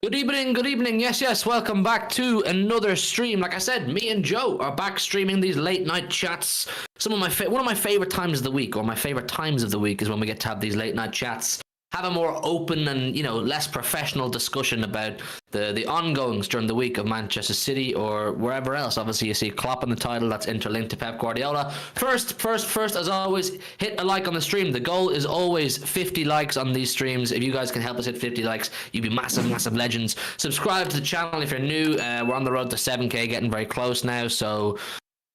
Good evening, good evening. Yes. Welcome back to another stream. Like I said, me and Joe are back streaming these late night chats. One of my favorite times of the week, or my favorite times of the week, is when we get to have these late night chats. Have a more open and less professional discussion about the ongoings during the week of Manchester City or wherever else. Obviously, you see Klopp in the title that's interlinked to Pep Guardiola. First, as always, hit a like on the stream. The goal is always 50 likes on these streams. If you guys can help us hit 50 likes, you'd be massive legends. Subscribe to the channel if you're new. We're on the road to 7k, getting very close now. So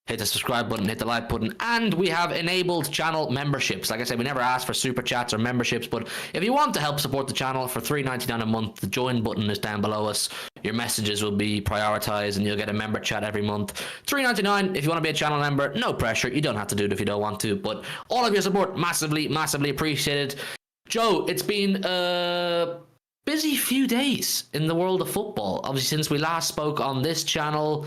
hit the subscribe button, hit the like button, and we have enabled channel memberships. Like I said, we never ask for super chats or memberships, but if you want to help support the channel for $3.99 a month, the join button is down below us. Your messages will be prioritized and you'll get a member chat every month. $3.99 if you want to be a channel member. No pressure. You don't have to do it if you don't want to, but all of your support, massively appreciated. Joe, it's been a busy few days in the world of football. Obviously, since we last spoke on this channel,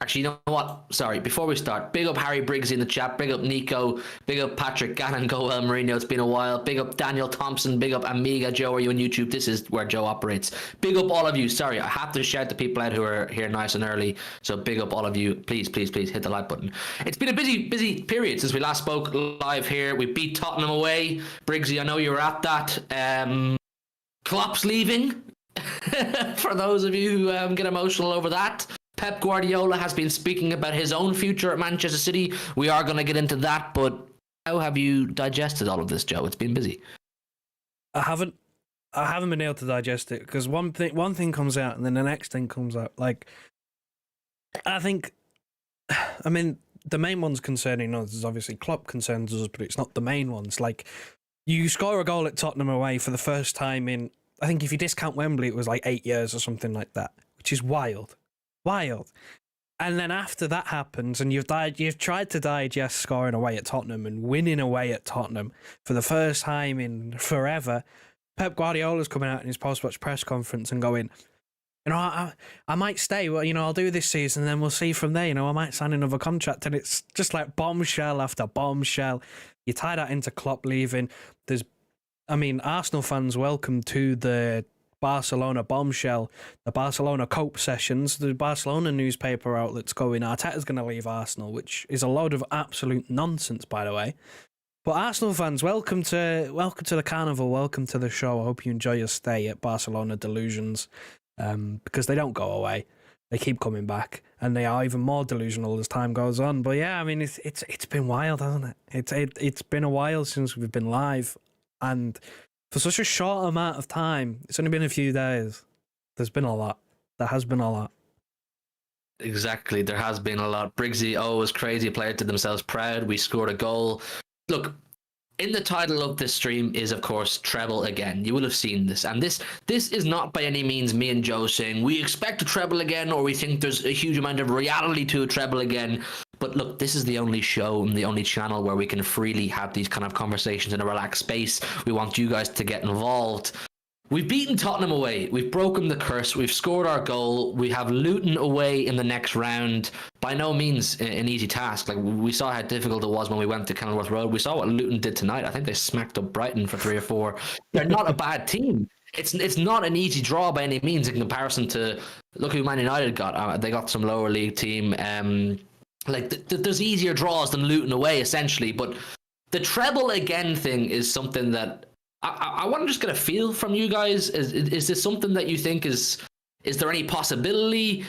actually, you know what? Sorry, before we start, big up Harry Briggs in the chat, big up Nico, big up Patrick Gannon, Go El Marino, it's been a while, big up Daniel Thompson, big up Amiga. Joe, are you on YouTube? This is where Joe operates. Big up all of you. Sorry, I have to shout the people out who are here nice and early, so big up all of you. Please hit the like button. It's been a busy period since we last spoke live here. We beat Tottenham away. Briggsy, I know you were at that. Klopp's leaving, for those of you who get emotional over that. Pep Guardiola has been speaking about his own future at Manchester City. We are going to get into that, but how have you digested all of this, Joe? It's been busy. I haven't been able to digest it because one thing comes out and then the next thing comes out. Like, I mean, the main ones concerning us is obviously Klopp concerns us, but it's not the main ones. Like, you score a goal at Tottenham away for the first time in, I think if you discount Wembley, it was like 8 years or something like that, which is wild. And then after that happens and you've tried to digest scoring away at Tottenham and winning away at Tottenham for the first time in forever, Pep Guardiola's coming out in his post-match press conference and going, I might stay, well, I'll do this season and then we'll see from there, I might sign another contract. And it's just like bombshell after bombshell. You tie that into Klopp leaving. Arsenal fans, welcome to the Barcelona bombshell, the Barcelona cope sessions, the Barcelona newspaper outlets going, Arteta's going to leave Arsenal, which is a load of absolute nonsense, by the way. But Arsenal fans, welcome to the carnival, welcome to the show. I hope you enjoy your stay at Barcelona Delusions, because they don't go away. They keep coming back, and they are even more delusional as time goes on. But yeah, I mean, it's been wild, hasn't it? It's been a while since we've been live, and for such a short amount of time, it's only been a few days. There's been a lot. There has been a lot. Exactly, there has been a lot. Briggsy, was crazy. Player did themselves proud. We scored a goal. Look, in the title of this stream is, of course, Treble again. You will have seen this. And this is not by any means me and Joe saying we expect a treble again or we think there's a huge amount of reality to a treble again. But look, this is the only show and the only channel where we can freely have these kind of conversations in a relaxed space. We want you guys to get involved. We've beaten Tottenham away. We've broken the curse. We've scored our goal. We have Luton away in the next round. By no means an easy task. Like, we saw how difficult it was when we went to Kenilworth Road. We saw what Luton did tonight. I think they smacked up Brighton for 3 or 4. They're not a bad team. It's not an easy draw by any means in comparison to, look who Man United got. They got some lower league team. There's easier draws than Luton away, essentially. But the treble again thing is something that I want to just get a feel from you guys. Is this something that you think is there any possibility?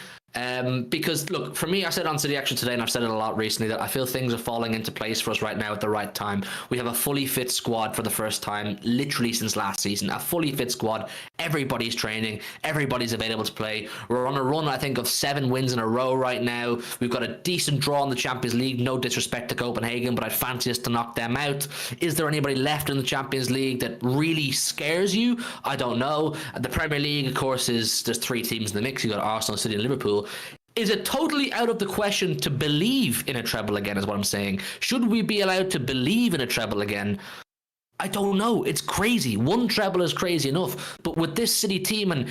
Because look, for me, I said on City Action today, and I've said it a lot recently, that I feel things are falling into place for us right now at the right time. We have a fully fit squad for the first time, literally since last season. A fully fit squad. Everybody's training. Everybody's available to play. We're on a run, I think, of 7 wins in a row right now. We've got a decent draw in the Champions League. No disrespect to Copenhagen, but I'd fancy us to knock them out. Is there anybody left in the Champions League that really scares you? I don't know. The Premier League, of course, there's 3 teams in the mix. You've got Arsenal, City, and Liverpool. Is it totally out of the question to believe in a treble again, is what I'm saying? Should we be allowed to believe in a treble again? I don't know. It's crazy. One treble is crazy enough. But with this City team, and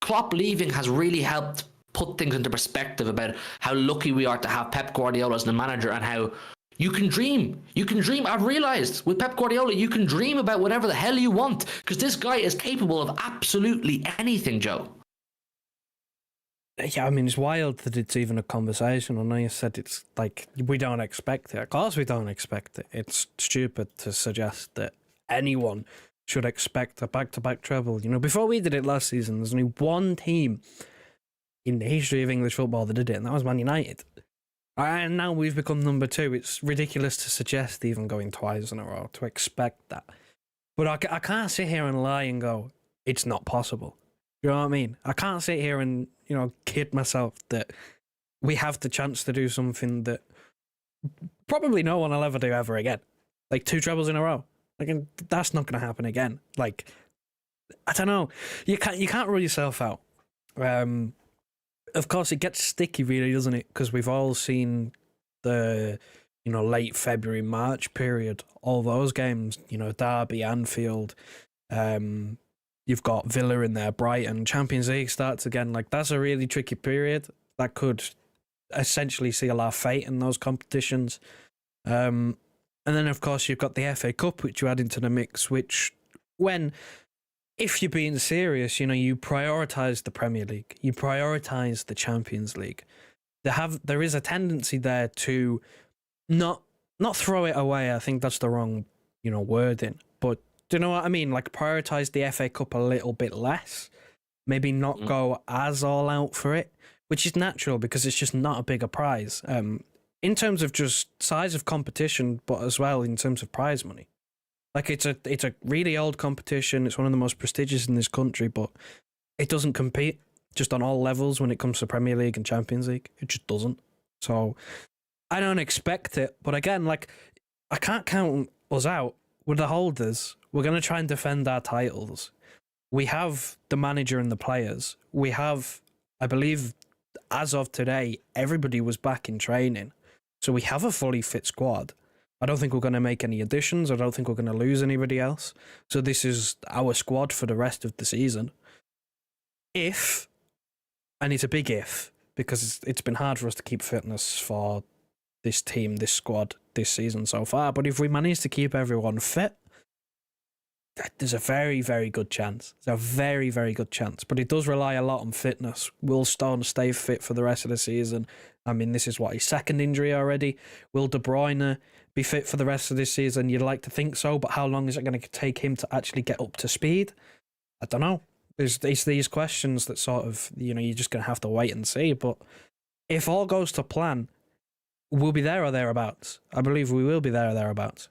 Klopp leaving has really helped put things into perspective about how lucky we are to have Pep Guardiola as the manager and how You can dream. You can dream. I've realized with Pep Guardiola, you can dream about whatever the hell you want because this guy is capable of absolutely anything, Joe. Yeah, I mean, it's wild that it's even a conversation. I know you said it's like we don't expect it. Of course, we don't expect it. It's stupid to suggest that anyone should expect a back-to-back treble. You know, before we did it last season, there's only one team in the history of English football that did it, and that was Man United. And now we've become number 2. It's ridiculous to suggest even going twice in a row, to expect that. But I can't sit here and lie and go, it's not possible. You know what I mean? I can't sit here and, you know, kid myself that we have the chance to do something that probably no one will ever do ever again. Like 2 trebles in a row. Like, that's not going to happen again. Like, I don't know. You can't rule yourself out. Of course, it gets sticky, really, doesn't it? Because we've all seen the, you know, late February, March period. All those games, you know, Derby, Anfield. You've got Villa in there, Brighton. Champions League starts again. Like, that's a really tricky period. That could essentially seal our fate in those competitions. And then, of course, you've got the FA Cup, which you add into the mix, which if you're being serious, you know, you prioritise the Premier League, you prioritise the Champions League. There is a tendency there to not throw it away. I think that's the wrong, you know, wording. But do you know what I mean? Like, prioritise the FA Cup a little bit less. Maybe not go as all out for it, which is natural because it's just not a bigger prize. In terms of just size of competition, but as well in terms of prize money. Like, it's a really old competition. It's one of the most prestigious in this country, but it doesn't compete just on all levels when it comes to Premier League and Champions League. It just doesn't. So I don't expect it. But again, like, I can't count us out. With the holders, we're going to try and defend our titles. We have the manager and the players. We have, I believe, as of today, everybody was back in training. So we have a fully fit squad. I don't think we're going to make any additions. I don't think we're going to lose anybody else. So this is our squad for the rest of the season. If, and it's a big if, because it's been hard for us to keep fitness for this team, this squad, this season so far. But if we manage to keep everyone fit, there's a very, very good chance. There's a very, very good chance. But it does rely a lot on fitness. Will Stone stay fit for the rest of the season? I mean, this is his second injury already. Will De Bruyne be fit for the rest of this season? You'd like to think so, but how long is it going to take him to actually get up to speed? I don't know. It's these questions that sort of, you know, you're just going to have to wait and see. But if all goes to plan, we'll be there or thereabouts. I believe we will be there or thereabouts.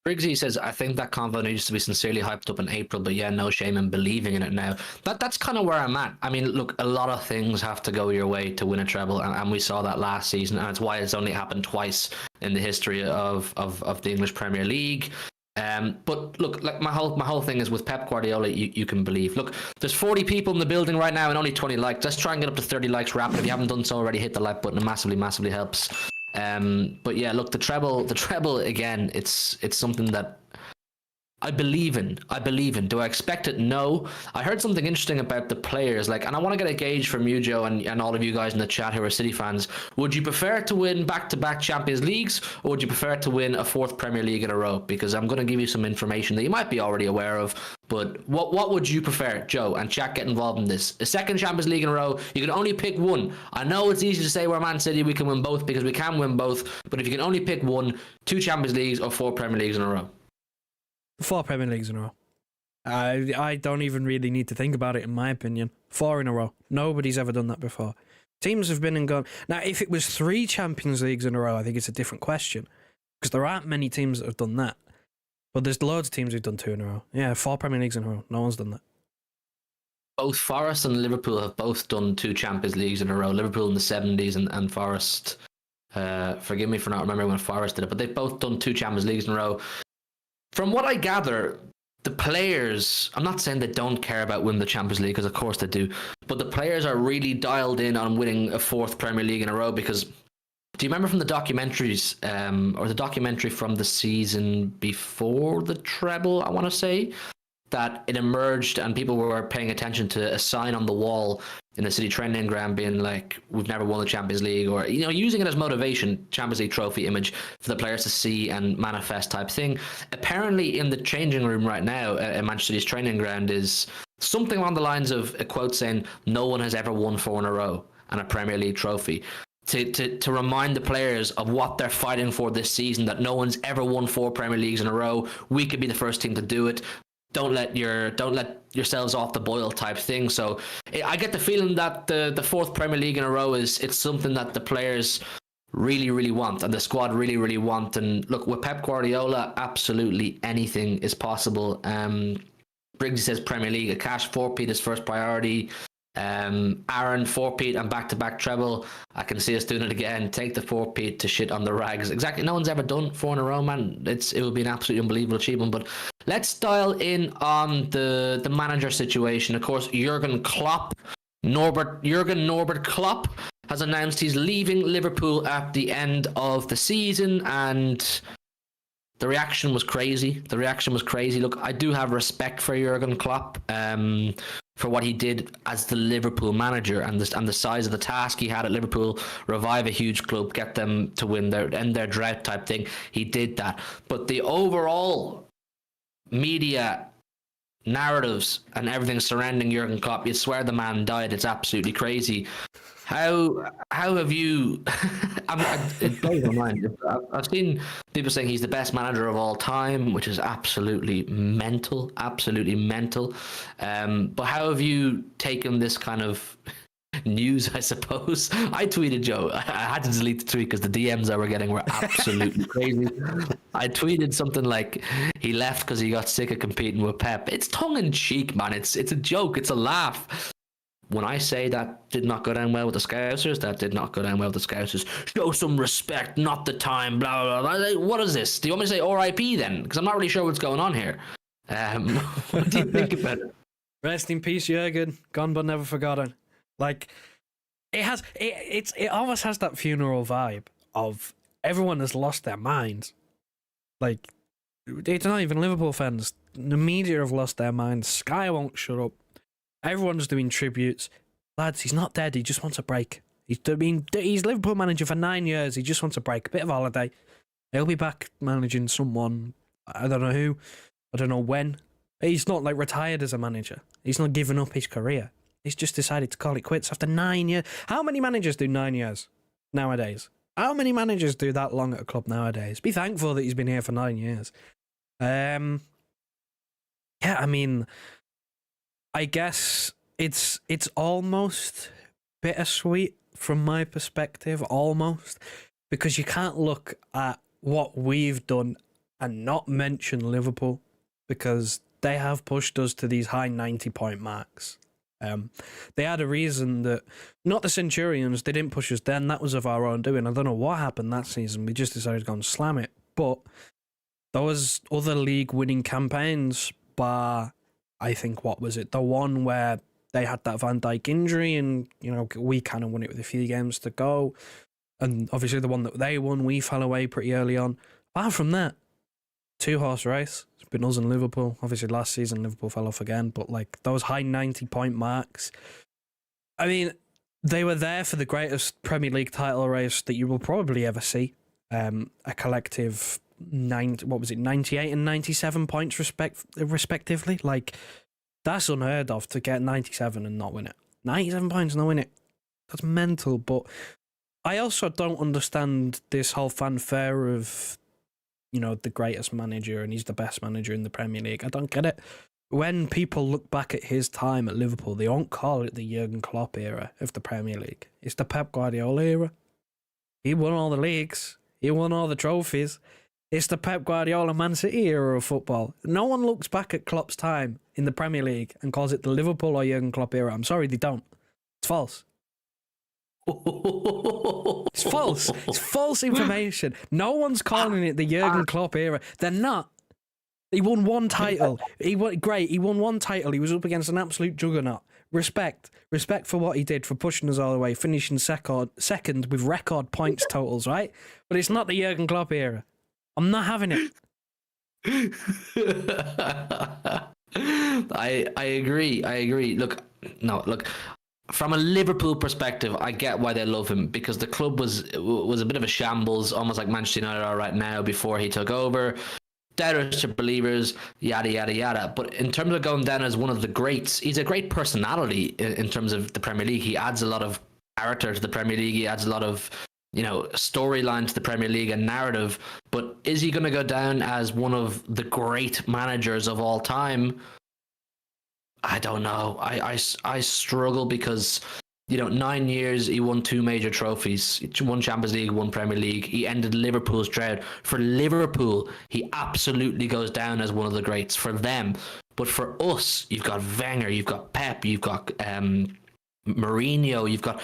Briggsy says, I think that convo needs to be sincerely hyped up in April, but yeah, no shame in believing in it now. That's kind of where I'm at. I mean, look, a lot of things have to go your way to win a treble, and we saw that last season, and it's why it's only happened twice in the history of the English Premier League. But look, like my whole thing is with Pep Guardiola, you can believe. Look, there's 40 people in the building right now and only 20 likes. Let's try and get up to 30 likes rapid. If you haven't done so already, hit the like button. It massively helps. But yeah, look, the treble again, it's something that I believe in. Do I expect it? No. I heard something interesting about the players, like, and I want to get a gauge from you, Joe, and all of you guys in the chat who are City fans. Would you prefer to win back-to-back Champions Leagues, or would you prefer to win a 4th Premier League in a row? Because I'm going to give you some information that you might be already aware of. But what would you prefer, Joe? And chat, get involved in this. A 2nd Champions League in a row. You can only pick one. I know it's easy to say we're Man City, we can win both, because we can win both. But if you can only pick one, 2 Champions Leagues or 4 Premier Leagues in a row. 4 Premier Leagues in a row. I don't even really need to think about it, in my opinion. 4 in a row. Nobody's ever done that before. Teams have been and gone. Now, if it was 3 Champions Leagues in a row, I think it's a different question. Because there aren't many teams that have done that. But there's loads of teams who've done 2 in a row. Yeah, 4 Premier Leagues in a row. No one's done that. Both Forest and Liverpool have both done 2 Champions Leagues in a row. Liverpool in the 70s and Forest. Forgive me for not remembering when Forest did it, but they've both done 2 Champions Leagues in a row. From what I gather, the players, I'm not saying they don't care about winning the Champions League, because of course they do, but the players are really dialed in on winning a 4th Premier League in a row. Because do you remember from the documentaries, or the documentary from the season before the treble, I want to say, that it emerged and people were paying attention to a sign on the wall in the city training ground being like, we've never won the Champions League, or, you know, using it as motivation, Champions League trophy image for the players to see and manifest type thing. Apparently in the changing room right now at Manchester City's training ground is something along the lines of a quote saying, no one has ever won 4 in a row and a Premier League trophy. To remind the players of what they're fighting for this season, that no one's ever won 4 Premier Leagues in a row. We could be the first team to do it. Don't let yourselves off the boil type thing. So I get the feeling that the 4th Premier League in a row it's something that the players really, really want, and the squad really, really want. And look, with Pep Guardiola, absolutely anything is possible. Briggsy says Premier League, a cash 4-peat is first priority. Aaron, 4-peat and back-to-back treble. I can see us doing it again. Take the 4-peat to shit on the rags. Exactly. No one's ever done 4 in a row, man. It would be an absolutely unbelievable achievement. But let's dial in on the manager situation. Of course, Jurgen Klopp, Norbert Klopp, has announced he's leaving Liverpool at the end of the season, and the reaction was crazy. Look, I do have respect for Jurgen Klopp, for what he did as the Liverpool manager, and the size of the task he had at Liverpool, revive a huge club, get them to end their drought type thing. He did that. But the overall media narratives and everything surrounding Jurgen Klopp, you swear the man died. It's absolutely crazy. How have you? It blows my mind. I've seen people saying he's the best manager of all time, which is absolutely mental. But how have you taken this kind of news, I suppose? I tweeted, Joe. I had to delete the tweet because the DMs I were getting were absolutely crazy. I tweeted something like, he left because he got sick of competing with Pep. It's tongue in cheek, man. It's a joke. It's a laugh. When I say that did not go down well with the Scousers, that did not go down well with the Scousers. Show some respect, not the time, blah, blah, blah. Like, what is this? Do you want me to say RIP then? Because I'm not really sure what's going on here. What do you think about it? Rest in peace, Jurgen. Gone but never forgotten. Like, it almost has that funeral vibe of everyone has lost their minds. Like, it's not even Liverpool fans. The media have lost their minds. Sky won't shut up. Everyone's doing tributes. Lads, he's not dead. He just wants a break. He's Liverpool manager for 9 years. He just wants a break, a bit of holiday. He'll be back managing someone. I don't know who. I don't know when. He's not like retired as a manager. He's not given up his career. He's just decided to call it quits after 9 years. How many managers do 9 years nowadays? How many managers do that long at a club nowadays? Be thankful that he's been here for 9 years. Yeah, I mean, I guess it's almost bittersweet from my perspective, almost, because you can't look at what we've done and not mention Liverpool, because they have pushed us to these high 90-point marks. They had a reason that, not the Centurions, they didn't push us then, that was of our own doing. I don't know what happened that season, we just decided to go and slam it. But there was other league winning campaigns, bar, I think, what was it? The one where they had that Van Dijk injury and, you know, we kind of won it with a few games to go. And obviously the one that they won, we fell away pretty early on. Apart from that, 2-horse race. It's been us and Liverpool. Obviously last season Liverpool fell off again, but like those high 90-point marks. I mean, they were there for the greatest Premier League title race that you will probably ever see. A collective 98 and 97 points respectively. Like, that's unheard of, to get 97 and not win it. 97 points and not win it. That's mental. But I also don't understand this whole fanfare of, you know, the greatest manager and he's the best manager in the Premier League. I don't get it. When people look back at his time at Liverpool, they won't call it the Jurgen Klopp era of the Premier League. It's the Pep Guardiola era. He won all the leagues. He won all the trophies. It's the Pep Guardiola Man City era of football. No one looks back at Klopp's time in the Premier League and calls it the Liverpool or Jurgen Klopp era. I'm sorry, they don't. It's false. It's false. It's false information. No one's calling it the Jurgen Klopp era. They're not. He won one title. He won one title. He was up against an absolute juggernaut. Respect for what he did, for pushing us all the way, finishing second with record points totals, right? But it's not the Jurgen Klopp era. I'm not having it. I agree. Look, from a Liverpool perspective, I get why they love him, because the club was a bit of a shambles, almost like Manchester United are right now before he took over. Doubters to believers, yada, yada, yada. But in terms of going down as one of the greats, he's a great personality in terms of the Premier League. He adds a lot of character to the Premier League. He adds a lot of, storyline to the Premier League and narrative. But is he going to go down as one of the great managers of all time? I don't know. I struggle because, 9 years, he won 2 major trophies. One Champions League, one Premier League. He ended Liverpool's drought. For Liverpool, he absolutely goes down as one of the greats for them. But for us, you've got Wenger, you've got Pep, you've got Mourinho, you've got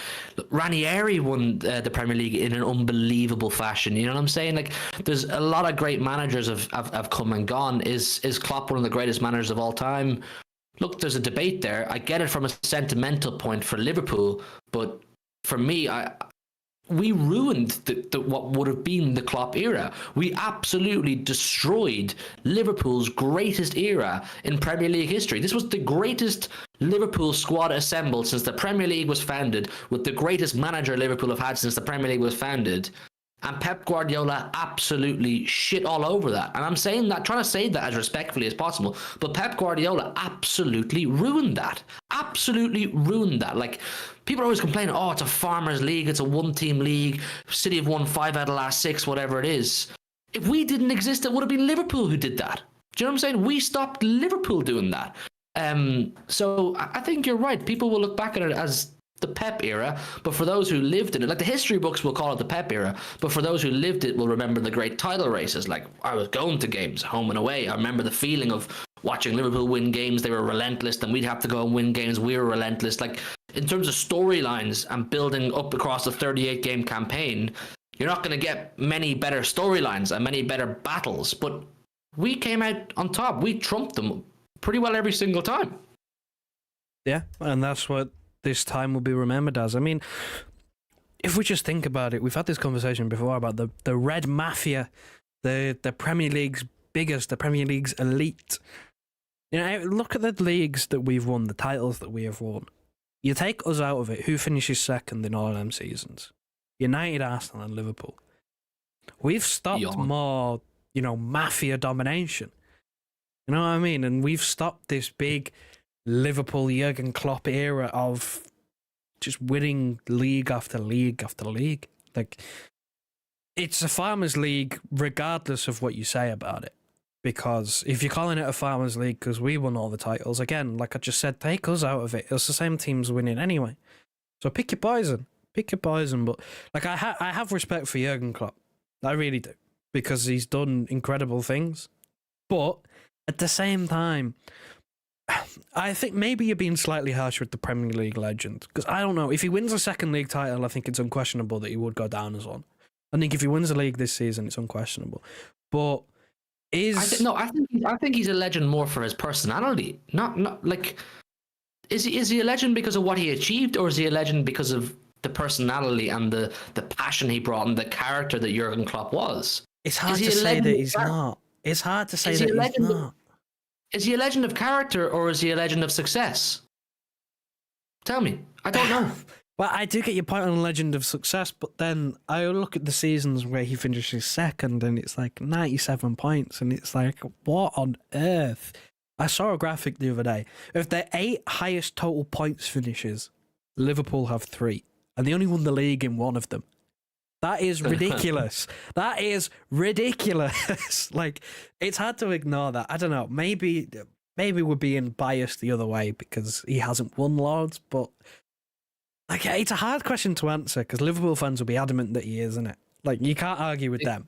Ranieri won the Premier League in an unbelievable fashion. You know what I'm saying? Like, there's a lot of great managers have come and gone. Is Klopp one of the greatest managers of all time? Look, there's a debate there. I get it from a sentimental point for Liverpool, but for me, we ruined what would have been the Klopp era. We absolutely destroyed Liverpool's greatest era in Premier League history. This was the greatest Liverpool squad assembled since the Premier League was founded, with the greatest manager Liverpool have had since the Premier League was founded. And Pep Guardiola absolutely shit all over that. And I'm saying that, trying to say that as respectfully as possible. But Pep Guardiola absolutely ruined that. Absolutely ruined that. Like, people are always complaining, oh, it's a farmers league, it's a one-team league, City have won 5 out of the last 6, whatever it is. If we didn't exist, it would have been Liverpool who did that. Do you know what I'm saying? We stopped Liverpool doing that. So I think you're right. People will look back at it as the Pep era, but for those who lived in it, like the history books will call it the Pep era, but for those who lived it will remember the great title races. Like, I was going to games home and away. I remember the feeling of watching Liverpool win games. They were relentless, then we'd have to go and win games. We were relentless. Like, in terms of storylines and building up across a 38 game campaign, you're not going to get many better storylines and many better battles, but we came out on top. We trumped them pretty well every single time. Yeah, and that's what this time will be remembered as. I mean, if we just think about it, we've had this conversation before about the Red Mafia, the Premier League's biggest, the Premier League's elite. Look at the leagues that we've won, the titles that we have won. You take us out of it, who finishes second in all of them seasons? United, Arsenal and Liverpool. We've stopped more, mafia domination. You know what I mean? And we've stopped this big Liverpool Jurgen Klopp era of just winning league after league after league. Like, it's a farmers league regardless of what you say about it, because if you're calling it a farmers league because we won all the titles, again, like I just said, take us out of it, it's the same teams winning anyway. So pick your poison, but like I have respect for Jurgen Klopp, I really do, because he's done incredible things, but at the same time, I think maybe you're being slightly harsh with the Premier League legend, because I don't know, if he wins a second league title, I think it's unquestionable that he would go down as one. I think if he wins the league this season, it's unquestionable. But I think he's a legend more for his personality. Not like, is he a legend because of what he achieved, or is he a legend because of the personality and the passion he brought and the character that Jurgen Klopp was? It's hard to say that he's not. It's hard to say that he's not. Is he a legend of character, or is he a legend of success? Tell me. I don't know. Well, I do get your point on legend of success, but then I look at the seasons where he finishes second and it's like 97 points, and it's like, what on earth? I saw a graphic the other day. Of the 8 highest total points finishes, Liverpool have 3, and they only won the league in 1 of them. That is ridiculous. That is ridiculous. Like, it's hard to ignore that. I don't know. Maybe we're being biased the other way because he hasn't won loads, but like, it's a hard question to answer because Liverpool fans will be adamant that he is, isn't it? Like, you can't argue with them.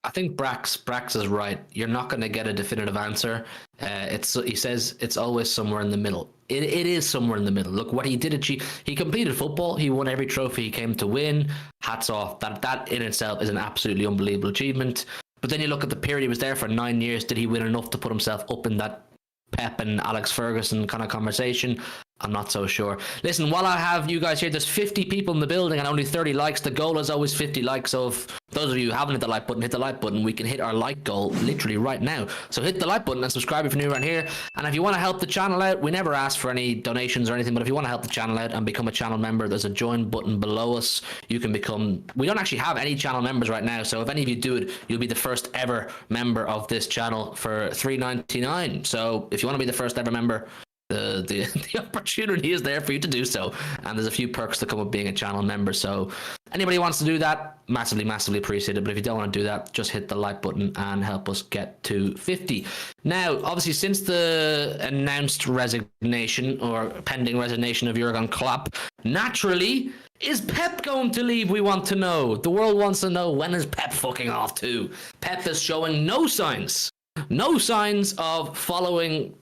I think Brax is right. You're not going to get a definitive answer. He says it's always somewhere in the middle. It is somewhere in the middle. Look what he did achieve. He completed football. He won every trophy he came to win. Hats off. That in itself is an absolutely unbelievable achievement. But then you look at the period he was there for 9 years. Did he win enough to put himself up in that Pep and Alex Ferguson kind of conversation? I'm not so sure. Listen, while I have you guys here, there's 50 people in the building and only 30 likes. The goal is always 50 likes. So if those of you who haven't hit the like button, hit the like button. We can hit our like goal literally right now. So hit the like button and subscribe if you're new around here. And if you want to help the channel out, we never ask for any donations or anything, but if you want to help the channel out and become a channel member, there's a join button below us. You can become... We don't actually have any channel members right now, so if any of you do it, you'll be the first ever member of this channel for $3.99. So if you want to be the first ever member, the opportunity is there for you to do so, and there's a few perks that come with being a channel member. So anybody who wants to do that, massively appreciate it. But if you don't want to do that, just hit the like button and help us get to 50. Now, obviously, since the announced resignation or pending resignation of Jurgen Klopp, naturally, is Pep going to leave? We want to know. The world wants to know, when is Pep fucking off to? Pep is showing no signs of following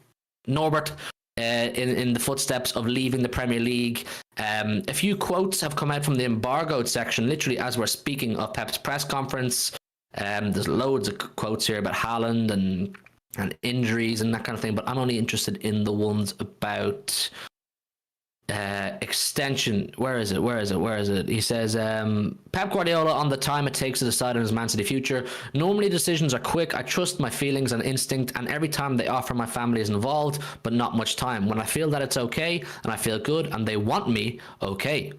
Norbert in the footsteps of leaving the Premier League. A few quotes have come out from the embargoed section, literally as we're speaking, of Pep's press conference. There's loads of quotes here about Haaland and injuries and that kind of thing, but I'm only interested in the ones about extension. Where is it? He says, Pep Guardiola on the time it takes to decide on his Man City future. Normally decisions are quick. I trust my feelings and instinct, and every time they offer, my family is involved, but not much time. When I feel that it's okay and I feel good and they want me, okay.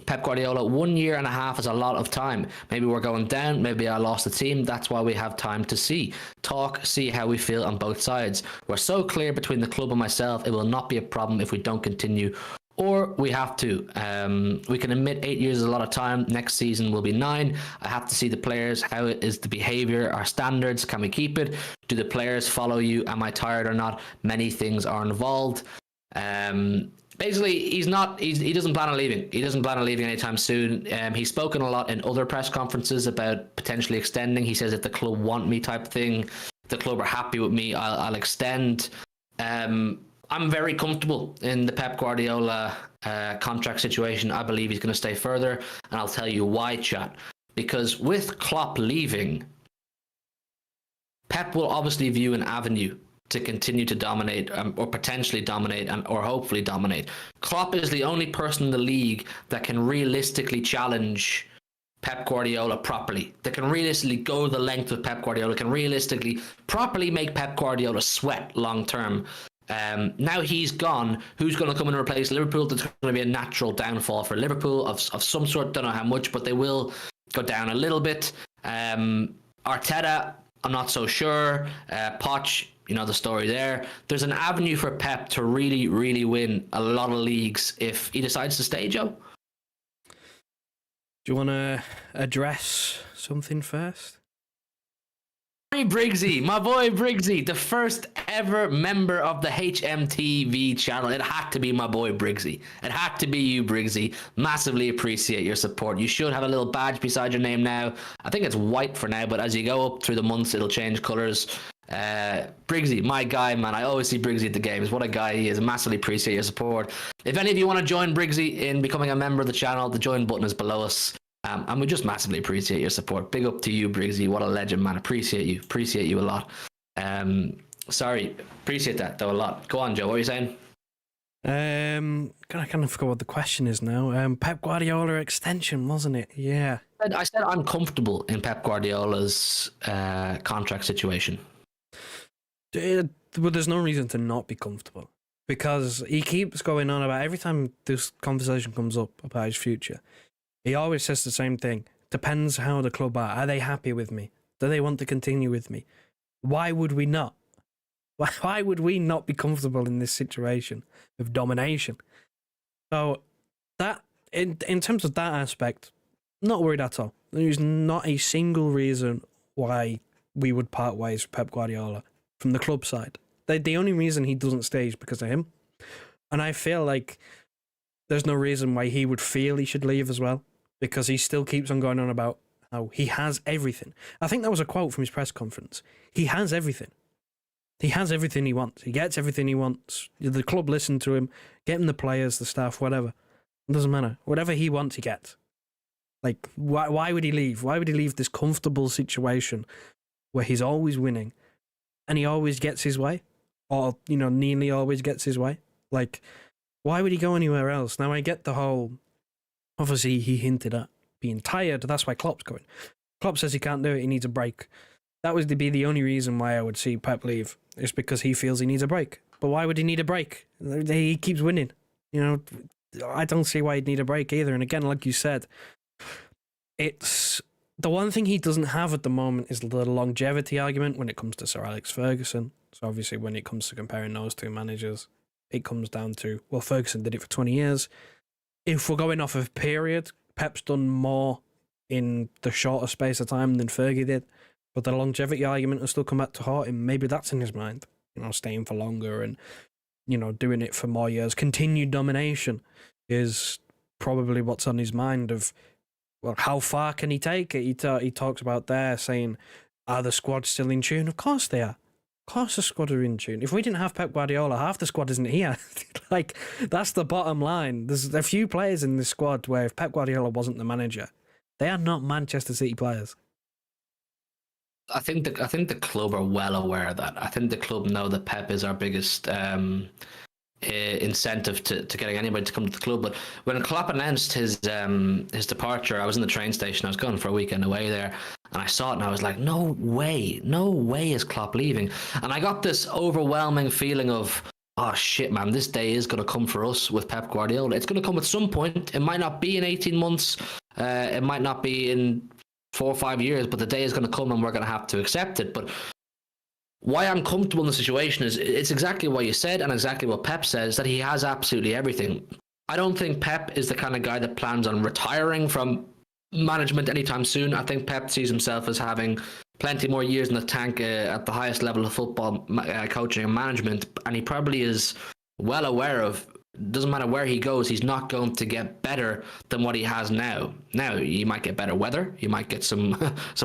Pep Guardiola, 1 year and a half is a lot of time. Maybe we're going down, maybe I lost the team. That's why we have time to talk, see how we feel on both sides. We're so clear between the club and myself, it will not be a problem if we don't continue, or we have to. We can admit 8 years is a lot of time. Next season will be 9. I have to see the players. How is the behavior, our standards? Can we keep it? Do the players follow you? Am I tired or not? Many things are involved. Basically, he doesn't plan on leaving. He doesn't plan on leaving anytime soon. He's spoken a lot in other press conferences about potentially extending. He says if the club want me type thing, the club are happy with me, I'll extend. I'm very comfortable in the Pep Guardiola contract situation. I believe he's going to stay further, and I'll tell you why, chat. Because with Klopp leaving, Pep will obviously view an avenue to continue to dominate, or potentially dominate, or hopefully dominate. Klopp is the only person in the league that can realistically challenge Pep Guardiola properly, that can realistically go the length with Pep Guardiola, can realistically properly make Pep Guardiola sweat long term. Now he's gone, who's going to come and replace Liverpool? There's going to be a natural downfall for Liverpool of some sort. Don't know how much, but they will go down a little bit. Arteta, I'm not so sure. Poch, you know the story there. There's an avenue for Pep to really, really win a lot of leagues if he decides to stay, Joe. Do you want to address something first? My boy Briggsy, the first ever member of the HMTV channel. It had to be my boy Briggsy. It had to be you, Briggsy. Massively appreciate your support. You should have a little badge beside your name now. I think it's white for now, but as you go up through the months, it'll change colors. Briggsy, my guy, man. I always see Briggsy at the games. What a guy he is. Massively appreciate your support. If any of you want to join Briggsy in becoming a member of the channel, the join button is below us. And we just massively appreciate your support. Big up to you, Briggsy. What a legend, man. Appreciate you a lot. Sorry, appreciate that though a lot. Go on, Joe. What are you saying? I kind of forgot what the question is now. Pep Guardiola extension, wasn't it? Yeah. I said I'm comfortable in Pep Guardiola's contract situation. Well, there's no reason to not be comfortable, because he keeps going on about, every time this conversation comes up about his future, he always says the same thing. Depends how the club are. Are they happy with me? Do they want to continue with me? Why would we not? Why would we not be comfortable in this situation of domination? So that, in terms of that aspect, not worried at all. There's not a single reason why we would part ways with Pep Guardiola from the club side. The only reason he doesn't stay is because of him. And I feel like there's no reason why he would feel he should leave as well, because he still keeps on going on about how he has everything. I think that was a quote from his press conference. He has everything. He has everything he wants. He gets everything he wants. The club listen to him, get him the players, the staff, whatever. It doesn't matter. Whatever he wants, he gets. Like, why would he leave? Why would he leave this comfortable situation where he's always winning and he always gets his way? Or, nearly always gets his way? Like, why would he go anywhere else? Now, I get the whole... Obviously, he hinted at being tired. That's why Klopp's going. Klopp says he can't do it. He needs a break. That would be the only reason why I would see Pep leave. It's because he feels he needs a break. But why would he need a break? He keeps winning. You know, I don't see why he'd need a break either. And again, like you said, it's... The one thing he doesn't have at the moment is the longevity argument when it comes to Sir Alex Ferguson. So obviously when it comes to comparing those two managers, it comes down to, well, Ferguson did it for 20 years. If we're going off of period, Pep's done more in the shorter space of time than Fergie did. But the longevity argument will still come back to haunt him. Maybe that's in his mind. You know, staying for longer and, you know, doing it for more years. Continued domination is probably what's on his mind of, well, how far can he take it? He talks about there saying, are the squad still in tune? Of course they are. Of course the squad are in tune. If we didn't have Pep Guardiola, half the squad isn't here. Like, that's the bottom line. There's a few players in this squad where if Pep Guardiola wasn't the manager, they are not Manchester City players. I think the club are well aware of that. I think the club know that Pep is our biggest incentive to getting anybody to come to the club. But when Klopp announced his departure, I was in the train station. I was going for a weekend away there, and I saw it, and I was like, no way is Klopp leaving. And I got this overwhelming feeling of, oh shit, man, this day is going to come for us with Pep Guardiola. It's going to come at some point. It might not be in 18 months. It might not be in 4 or 5 years, but the day is going to come and we're going to have to accept it. But why I'm comfortable in the situation is it's exactly what you said and exactly what Pep says, that he has absolutely everything. I don't think Pep is the kind of guy that plans on retiring from management anytime soon. I think Pep sees himself as having plenty more years in the tank at the highest level of football coaching and management, and he probably is well aware of, doesn't matter where he goes, he's not going to get better than what he has now. Now, you might get better weather, you might get some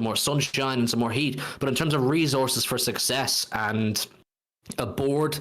more sunshine and some more heat, but in terms of resources for success and a board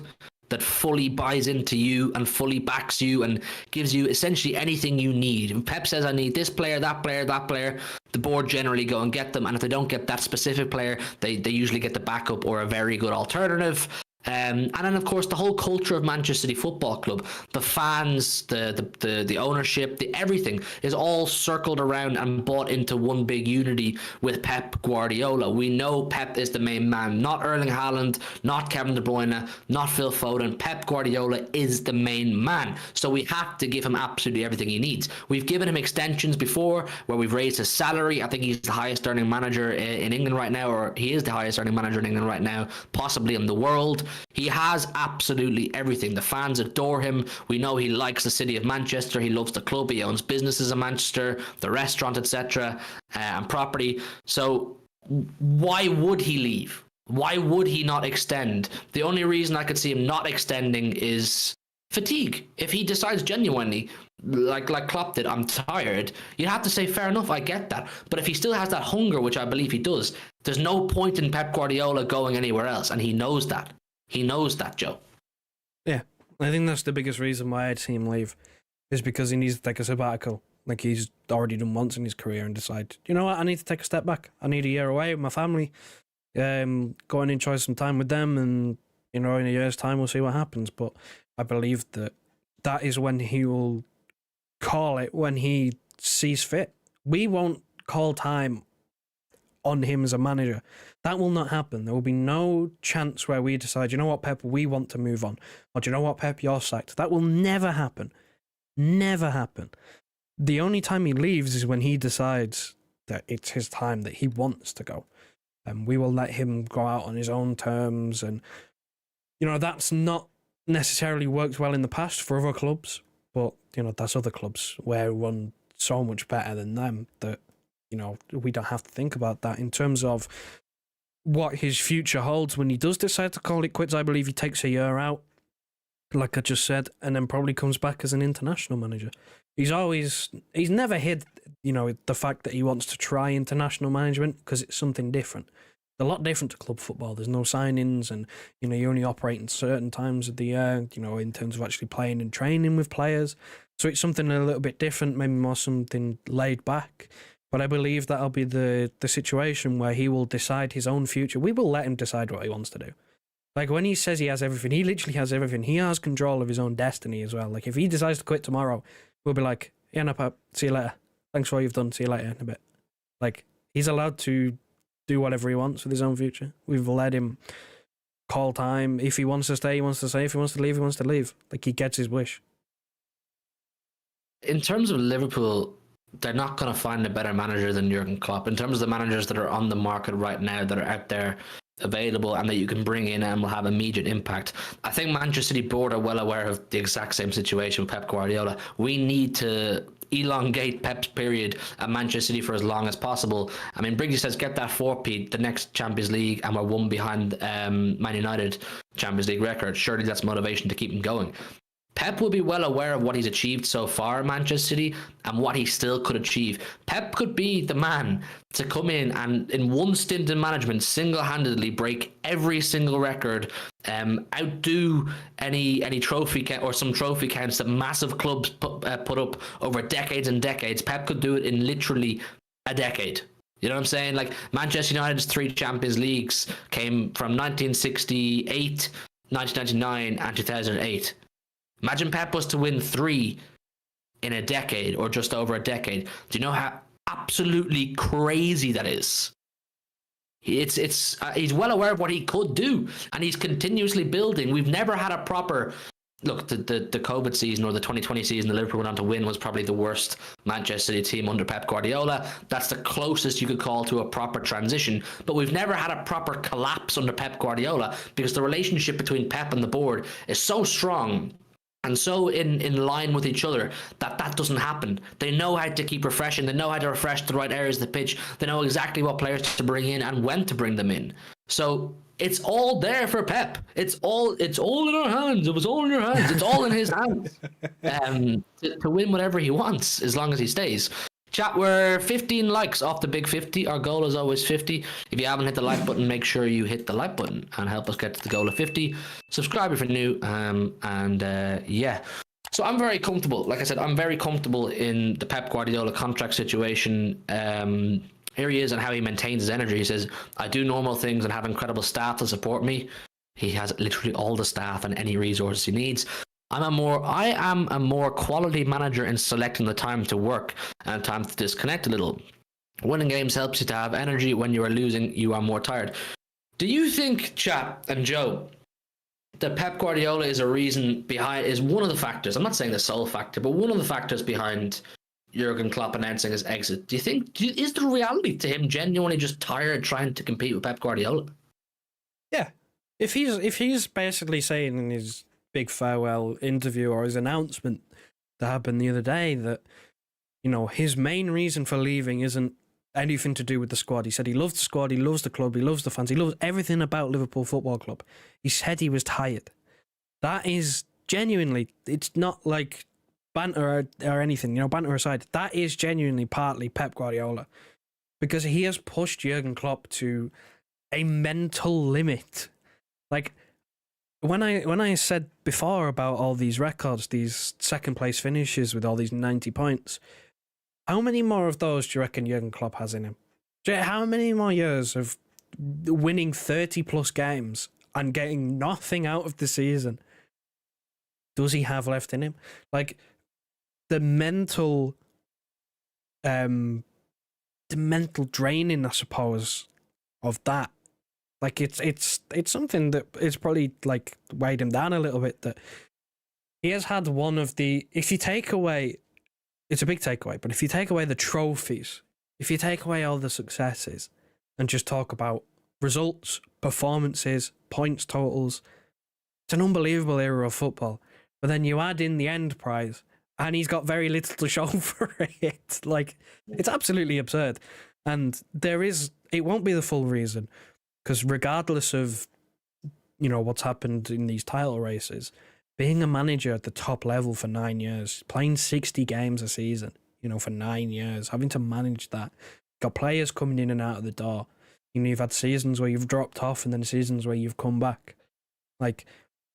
that fully buys into you and fully backs you and gives you essentially anything you need. If Pep says, I need this player, that player, that player, the board generally go and get them, and if they don't get that specific player, they usually get the backup or a very good alternative. And then, of course, the whole culture of Manchester City Football Club, the fans, the ownership, the everything is all circled around and bought into one big unity with Pep Guardiola. We know Pep is the main man, not Erling Haaland, not Kevin De Bruyne, not Phil Foden. Pep Guardiola is the main man. So we have to give him absolutely everything he needs. We've given him extensions before where we've raised his salary. I think he's the highest earning manager in England right now, or he is the highest earning manager in England right now, possibly in the world. He has absolutely everything. The fans adore him. We know he likes the city of Manchester. He loves the club. He owns businesses in Manchester, the restaurant, etc., and property. So why would he leave? Why would he not extend? The only reason I could see him not extending is fatigue. If he decides genuinely, like Klopp did, I'm tired, you have to say, fair enough, I get that. But if he still has that hunger, which I believe he does, there's no point in Pep Guardiola going anywhere else, and he knows that. He knows that, Joe. Yeah, I think that's the biggest reason why I'd see him leave, is because he needs to take a sabbatical, like he's already done once in his career, and decide, you know what, I need to take a step back. I need a year away with my family, go and enjoy some time with them, and, you know, in a year's time we'll see what happens. But I believe that is when he will call it, when he sees fit. We won't call time on him as a manager. That will not happen. There will be no chance where we decide, you know what, Pep, we want to move on. Or, do you know what, Pep, you're sacked. That will never happen. Never happen. The only time he leaves is when he decides that it's his time, that he wants to go. And we will let him go out on his own terms. And, you know, that's not necessarily worked well in the past for other clubs. But, you know, that's other clubs where we run so much better than them that, you know, we don't have to think about that. In terms of what his future holds when he does decide to call it quits, I believe he takes a year out, like I just said, and then probably comes back as an international manager. He's never hid, you know, the fact that he wants to try international management, because it's something different. It's a lot different to club football. There's no signings, and, you know, you only operate in certain times of the year, you know, in terms of actually playing and training with players. So it's something a little bit different, maybe more something laid back. But I believe that'll be the situation where he will decide his own future. We will let him decide what he wants to do. Like, when he says he has everything, he literally has everything. He has control of his own destiny as well. Like, if he decides to quit tomorrow, we'll be like, yeah, no, Pep, see you later. Thanks for all you've done. See you later in a bit. Like, he's allowed to do whatever he wants with his own future. We've let him call time. If he wants to stay, he wants to stay. If he wants to leave, he wants to leave. Like, he gets his wish. In terms of Liverpool, they're not going to find a better manager than Jurgen Klopp. In terms of the managers that are on the market right now, that are out there available and that you can bring in and will have immediate impact, I think Manchester City board are well aware of the exact same situation with Pep Guardiola. We need to elongate Pep's period at Manchester City for as long as possible. I mean, Briggsy says get that 4P the next Champions League, and we're one behind Man United Champions League record. Surely that's motivation to keep him going. Pep will be well aware of what he's achieved so far at Manchester City and what he still could achieve. Pep could be the man to come in and, in one stint in management, single-handedly break every single record, outdo any trophy count or some trophy counts that massive clubs put up over decades and decades. Pep could do it in literally a decade. You know what I'm saying? Like, Manchester United's 3 Champions Leagues came from 1968, 1999, and 2008. Imagine Pep was to win 3 in a decade or just over a decade. Do you know how absolutely crazy that is? He's well aware of what he could do, and he's continuously building. We've never had a proper look. The COVID season or the 2020 season, the Liverpool went on to win, was probably the worst Manchester City team under Pep Guardiola. That's the closest you could call to a proper transition. But we've never had a proper collapse under Pep Guardiola because the relationship between Pep and the board is so strong and so in line with each other that doesn't happen. They know how to keep refreshing. They know how to refresh the right areas of the pitch. They know exactly what players to bring in and when to bring them in. So it's all there for Pep. It's all in our hands. It was all in your hands. It's all in his hands to win whatever he wants as long as he stays. Chat, we're 15 likes off the big 50. Our goal is always 50. If you haven't hit the like button, make sure you hit the like button and help us get to the goal of 50. Subscribe if you're new. Yeah. So I'm very comfortable. Like I said, I'm very comfortable in the Pep Guardiola contract situation. Here he is and how he maintains his energy. He says, I do normal things and have incredible staff to support me. He has literally all the staff and any resources he needs. I am a more quality manager in selecting the time to work and time to disconnect a little. Winning games helps you to have energy. When you are losing, you are more tired. Do you think, chat and Joe, that Pep Guardiola is one of the factors? I'm not saying the sole factor, but one of the factors behind Jurgen Klopp announcing his exit. Is the reality to him genuinely just tired trying to compete with Pep Guardiola? Yeah, if he's basically saying in his big farewell interview or his announcement that happened the other day that, you know, his main reason for leaving isn't anything to do with the squad. He said he loves the squad, he loves the club, he loves the fans, he loves everything about Liverpool Football Club. He said he was tired. That is genuinely, it's not like banter or anything, you know, banter aside, that is genuinely partly Pep Guardiola, because he has pushed Jurgen Klopp to a mental limit. Like, when I said before about all these records, these second place finishes with all these 90 points, how many more of those do you reckon Jurgen Klopp has in him? How many more years of winning 30 plus games and getting nothing out of the season does he have left in him? Like, the mental draining, I suppose, of that. Like, it's something that it's probably like weighed him down a little bit, that he has had one of the, if you take away, it's a big takeaway, but if you take away the trophies, if you take away all the successes and just talk about results, performances, points totals, it's an unbelievable era of football. But then you add in the end prize and he's got very little to show for it. Like, it's absolutely absurd. And it won't be the full reason, because regardless of, you know, what's happened in these title races, being a manager at the top level for 9 years, playing 60 games a season, you know, for 9 years, having to manage that, got players coming in and out of the door. You know, you've had seasons where you've dropped off and then seasons where you've come back. Like,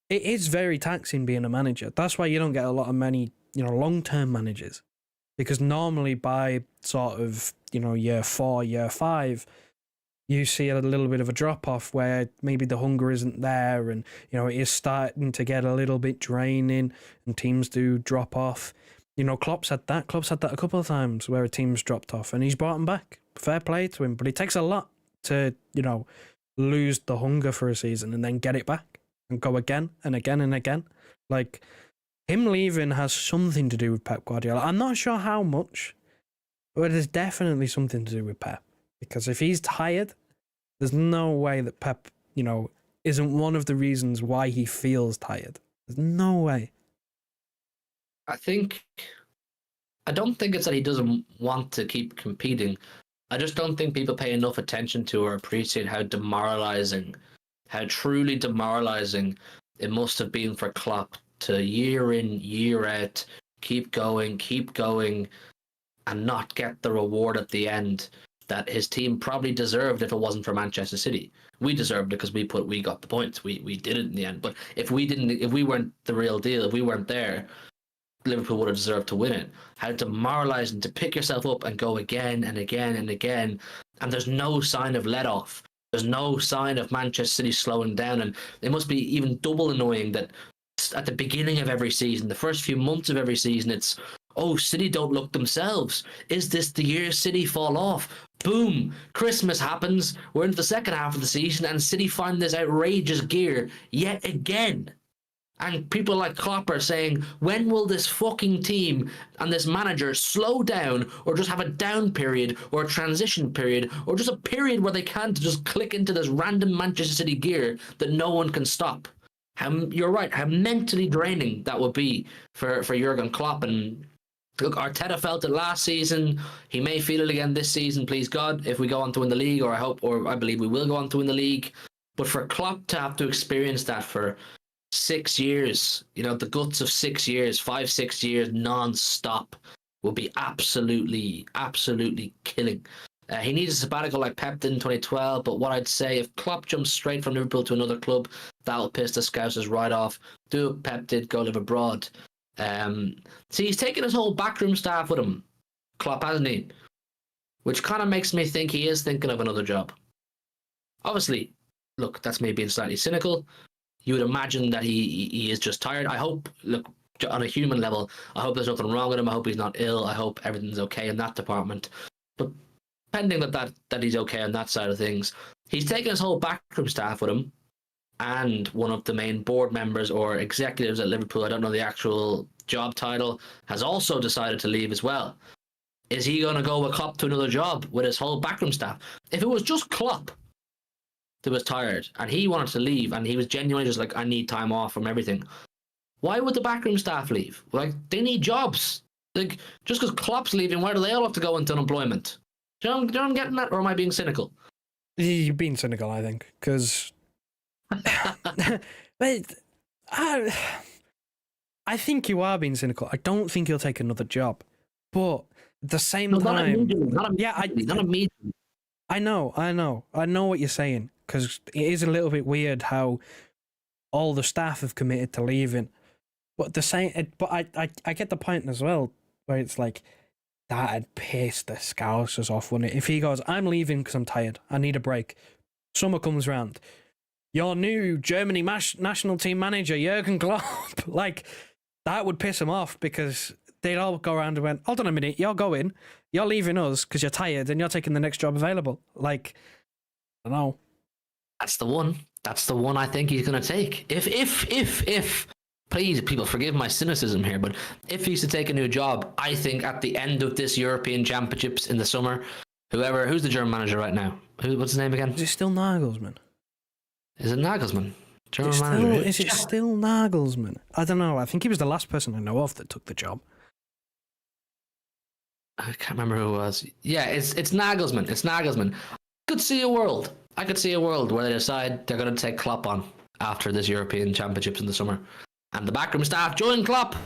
it is very taxing being a manager. That's why you don't get a lot of many, you know, long-term managers, because normally by sort of, you know, year 4, year 5, you see a little bit of a drop off where maybe the hunger isn't there, and it is starting to get a little bit draining, and teams do drop off. Klopp's had that. Klopp's had that a couple of times where a team's dropped off, and he's brought them back. Fair play to him, but it takes a lot to lose the hunger for a season and then get it back and go again and again and again. Like, him leaving has something to do with Pep Guardiola. I'm not sure how much, but there's definitely something to do with Pep. Because if he's tired, there's no way that Pep, isn't one of the reasons why he feels tired. There's no way. I don't think it's that he doesn't want to keep competing. I just don't think people pay enough attention to or appreciate how truly demoralizing it must have been for Klopp to year in, year out, keep going, and not get the reward at the end that his team probably deserved if it wasn't for Manchester City. We deserved it because we got the points. We did it in the end. But if we weren't the real deal, if we weren't there, Liverpool would have deserved to win it. How demoralizing to pick yourself up and go again and again and again, and there's no sign of let off. There's no sign of Manchester City slowing down, and it must be even double annoying that at the beginning of every season, the first few months of every season, it's, oh, City don't look themselves. Is this the year City fall off? Boom! Christmas happens. We're into the second half of the season, and City find this outrageous gear yet again. And people like Klopp are saying, when will this fucking team and this manager slow down, or just have a down period or a transition period, or just a period where they can't just click into this random Manchester City gear that no one can stop? You're right, how mentally draining that would be for Jurgen Klopp. And look, Arteta felt it last season. He may feel it again this season, please God, if we go on to win the league, or I believe we will go on to win the league. But for Klopp to have to experience that for 6 years, the guts of 6 years, 5-6 years non-stop, will be absolutely killing. He needs a sabbatical like Pep did in 2012, but what I'd say, if Klopp jumps straight from Liverpool to another club, that'll piss the Scousers right off. Do what Pep did, go live abroad. See, he's taken his whole backroom staff with him, Klopp, hasn't he? Which kind of makes me think he is thinking of another job. Obviously, look, that's me being slightly cynical. You would imagine that he is just tired. I hope, look, on a human level, I hope there's nothing wrong with him. I hope he's not ill. I hope everything's okay in that department. But pending that he's okay on that side of things, he's taken his whole backroom staff with him, and one of the main board members or executives at Liverpool, I don't know the actual job title, has also decided to leave as well. Is he going to go with Klopp to another job with his whole backroom staff? If it was just Klopp that was tired and he wanted to leave and he was genuinely just like, I need time off from everything, why would the backroom staff leave? Like, they need jobs. Like, just because Klopp's leaving, why do they all have to go into unemployment? Do you know what I'm getting at, or am I being cynical? You're being cynical, I think, because but I think you are being cynical. I don't think he'll take another job, but at the same time, not immediately. I know what you're saying, because it is a little bit weird how all the staff have committed to leaving, but I get the point as well, where it's like, that'd piss the Scousers off, wouldn't it? If he goes, I'm leaving because I'm tired, I need a break. Summer comes round, your new Germany national team manager, Jurgen Klopp, like, that would piss him off, because they'd all go around and went, hold on a minute, you're going, you're leaving us because you're tired and you're taking the next job available. Like, I don't know. That's the one I think he's going to take. If please, people, forgive my cynicism here, but if he's to take a new job, I think at the end of this European Championships in the summer, who's the German manager right now? What's his name again? Is it still Nagelsmann? Is it Nagelsmann? German manager? Is it still Nagelsmann? I don't know. I think he was the last person I know of that took the job. I can't remember who it was. Yeah, it's Nagelsmann. It's Nagelsmann. I could see a world where they decide they're going to take Klopp on after this European Championships in the summer, and the backroom staff join Klopp,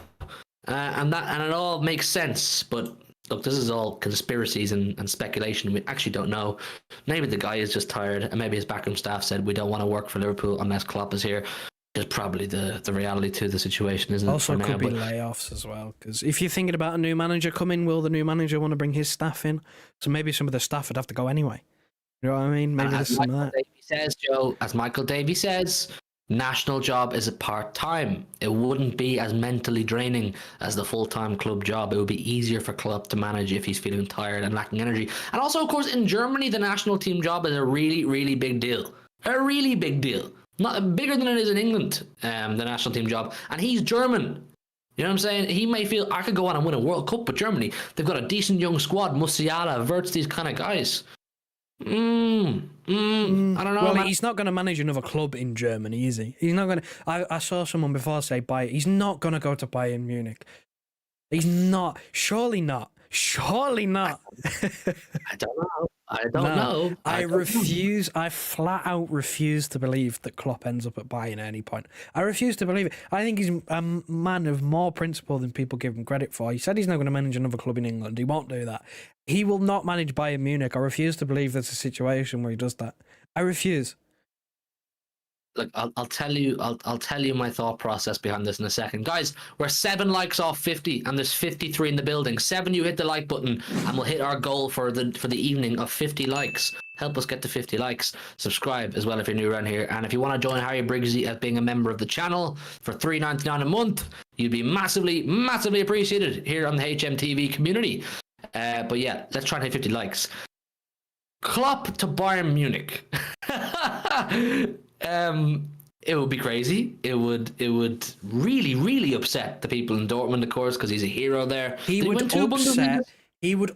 and it all makes sense. But look, this is all conspiracies and speculation. We actually don't know. Maybe the guy is just tired, and maybe his backroom staff said, we don't want to work for Liverpool unless Klopp is here. Is probably the reality to the situation, isn't it? Also, could be layoffs as well. Because if you're thinking about a new manager coming, will the new manager want to bring his staff in? So maybe some of the staff would have to go anyway. You know what I mean? Maybe And there's as some Michael of that. Davey says, Joe, as Michael Davey says, national job is a part-time. It wouldn't be as mentally draining as the full-time club job. It would be easier for Klopp to manage if he's feeling tired and lacking energy. And also, of course, in Germany, the national team job is a really, really big deal. A really big deal. Not bigger than it is in England, the national team job. And he's German. You know what I'm saying? He may feel, I could go on and win a World Cup with Germany. They've got a decent young squad. Musiala, Wirtz, these kind of guys. I don't know. Well, man. he's not going to manage another club in Germany, is he? He's not going to. I saw someone before say Bayern. He's not going to go to Bayern Munich. He's not. Surely not. Surely not. I don't know. I don't know. I refuse. I flat out refuse to believe that Klopp ends up at Bayern at any point. I refuse to believe it. I think he's a man of more principle than people give him credit for. He said he's not going to manage another club in England. He won't do that. He will not manage Bayern Munich. I refuse to believe there's a situation where he does that. I refuse. Look, I'll tell you. I'll tell you my thought process behind this in a second, guys. We're 7 likes off 50, and there's 53 in the building. 7, you hit the like button, and we'll hit our goal for the evening of 50 likes. Help us get to 50 likes. Subscribe as well if you're new around here, and if you want to join Harry Briggsy as being a member of the channel for $3.99 a month, you'd be massively, massively appreciated here on the HMTV community. But yeah, let's try and hit 50 likes. Klopp to Bayern Munich. It would be crazy. It would really, really upset the people in Dortmund, of course, because he's a hero there. He would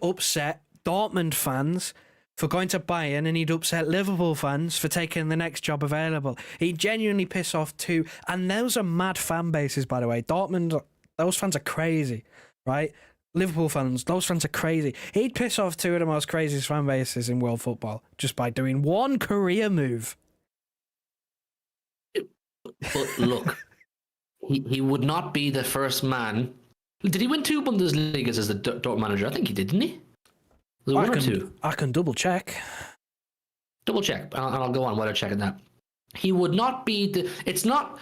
upset Dortmund fans for going to Bayern, and he'd upset Liverpool fans for taking the next job available. He'd genuinely piss off too. And those are mad fan bases, by the way. Dortmund, those fans are crazy, right? Liverpool fans, those fans are crazy. He'd piss off 2 of the most craziest fan bases in world football just by doing one career move. But look, he would not be the first man. Did he win 2 Bundesligas as the Dortmund manager? I think he did, didn't he? Was it 1 or 2? I can double check. Double check, and I'll go on while I'm checking that. He would not be the. It's not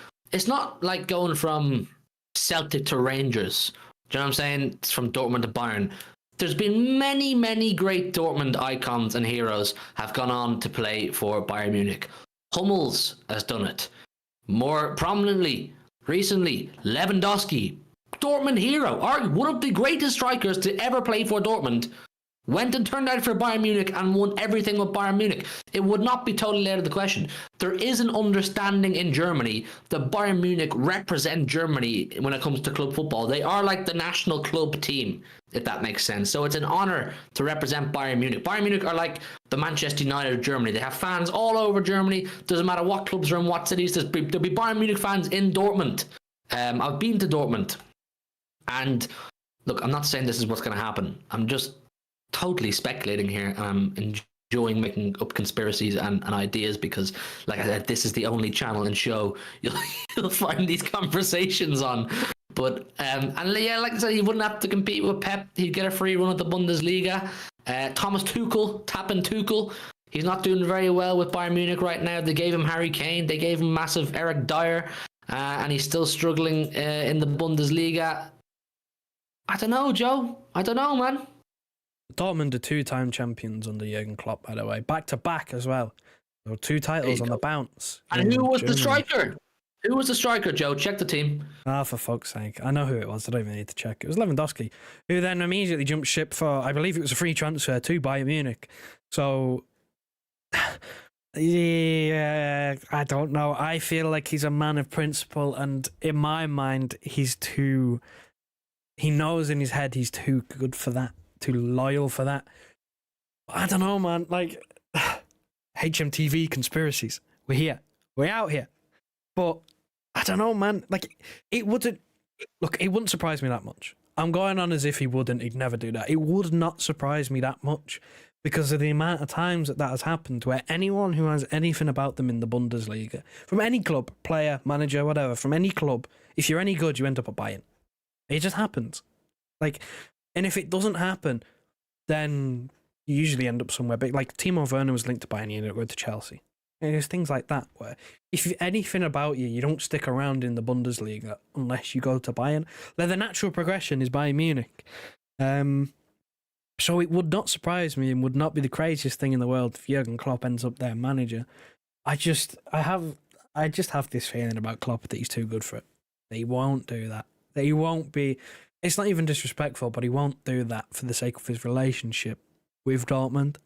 like going from Celtic to Rangers. Do you know what I'm saying? It's from Dortmund to Bayern. There's been many, many great Dortmund icons and heroes have gone on to play for Bayern Munich. Hummels has done it. More prominently, recently, Lewandowski, Dortmund hero, one of the greatest strikers to ever play for Dortmund, went and turned out for Bayern Munich and won everything with Bayern Munich. It would not be totally out of the question. There is an understanding in Germany that Bayern Munich represent Germany when it comes to club football. They are like the national club team, if that makes sense. So it's an honor to represent Bayern Munich. Bayern Munich are like the Manchester United of Germany. They have fans all over Germany. Doesn't matter what clubs are in what cities. There'll be Bayern Munich fans in Dortmund. I've been to Dortmund. And look, I'm not saying this is what's going to happen. I'm just totally speculating here, and I'm enjoying making up conspiracies and ideas because, like I said, this is the only channel and show you'll find these conversations on. But and yeah, like I said, he wouldn't have to compete with Pep. He'd get a free run at the Bundesliga. Thomas Tuchel, tapping Tuchel. He's not doing very well with Bayern Munich right now. They gave him Harry Kane. They gave him massive Eric Dyer, and he's still struggling in the Bundesliga. I don't know, Joe. I don't know, man. Dortmund are 2-time champions under Jurgen Klopp, by the way. Back to back as well. So 2 titles on the bounce. And who was the striker? Who was the striker, Joe? Check the team. For fuck's sake. I know who it was. I don't even need to check. It was Lewandowski, who then immediately jumped ship for, I believe it was a free transfer to Bayern Munich. So, yeah, I don't know. I feel like he's a man of principle, and in my mind, he knows in his head he's too good for that. Too loyal for that. I don't know, man. Like, HMTV conspiracies. We're here. We're out here. But I don't know, man. Like, it wouldn't surprise me that much. I'm going on as if he wouldn't. He'd never do that. It would not surprise me that much because of the amount of times that has happened where anyone who has anything about them in the Bundesliga, from any club, player, manager, whatever, from any club, if you're any good, you end up at Bayern. It just happens. Like, and if it doesn't happen, then you usually end up somewhere big. Like Timo Werner was linked to Bayern, you go to Chelsea. And there's things like that where if anything about you, you don't stick around in the Bundesliga unless you go to Bayern. Then the natural progression is Bayern Munich. So it would not surprise me and would not be the craziest thing in the world if Jurgen Klopp ends up their manager. I just have this feeling about Klopp that he's too good for it. That he won't do that. That he won't be. It's not even disrespectful, but he won't do that for the sake of his relationship with Dortmund.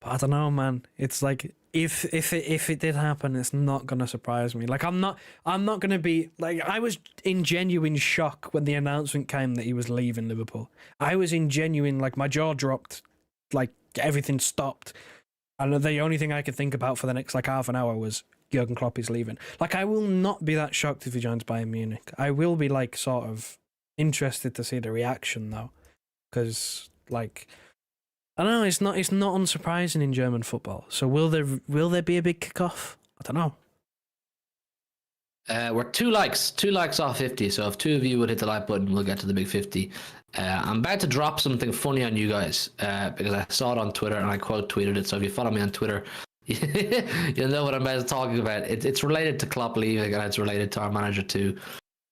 But I don't know, man. It's like if it did happen, it's not gonna surprise me. Like I'm not gonna be like I was in genuine shock when the announcement came that he was leaving Liverpool. I was in genuine like my jaw dropped, like everything stopped, and the only thing I could think about for the next like half an hour was Jurgen Klopp is leaving. Like I will not be that shocked if he joins Bayern Munich. I will be like sort of interested to see the reaction though, because like. I don't know. It's not unsurprising in German football. So will there be a big kickoff? I don't know. We're two likes off 50. So if two of you would hit the like button, we'll get to the big 50. I'm about to drop something funny on you guys because I saw it on Twitter and I quote tweeted it. So if you follow me on Twitter, you'll know what I'm about to talking about. It's related to Klopp leaving and it's related to our manager too.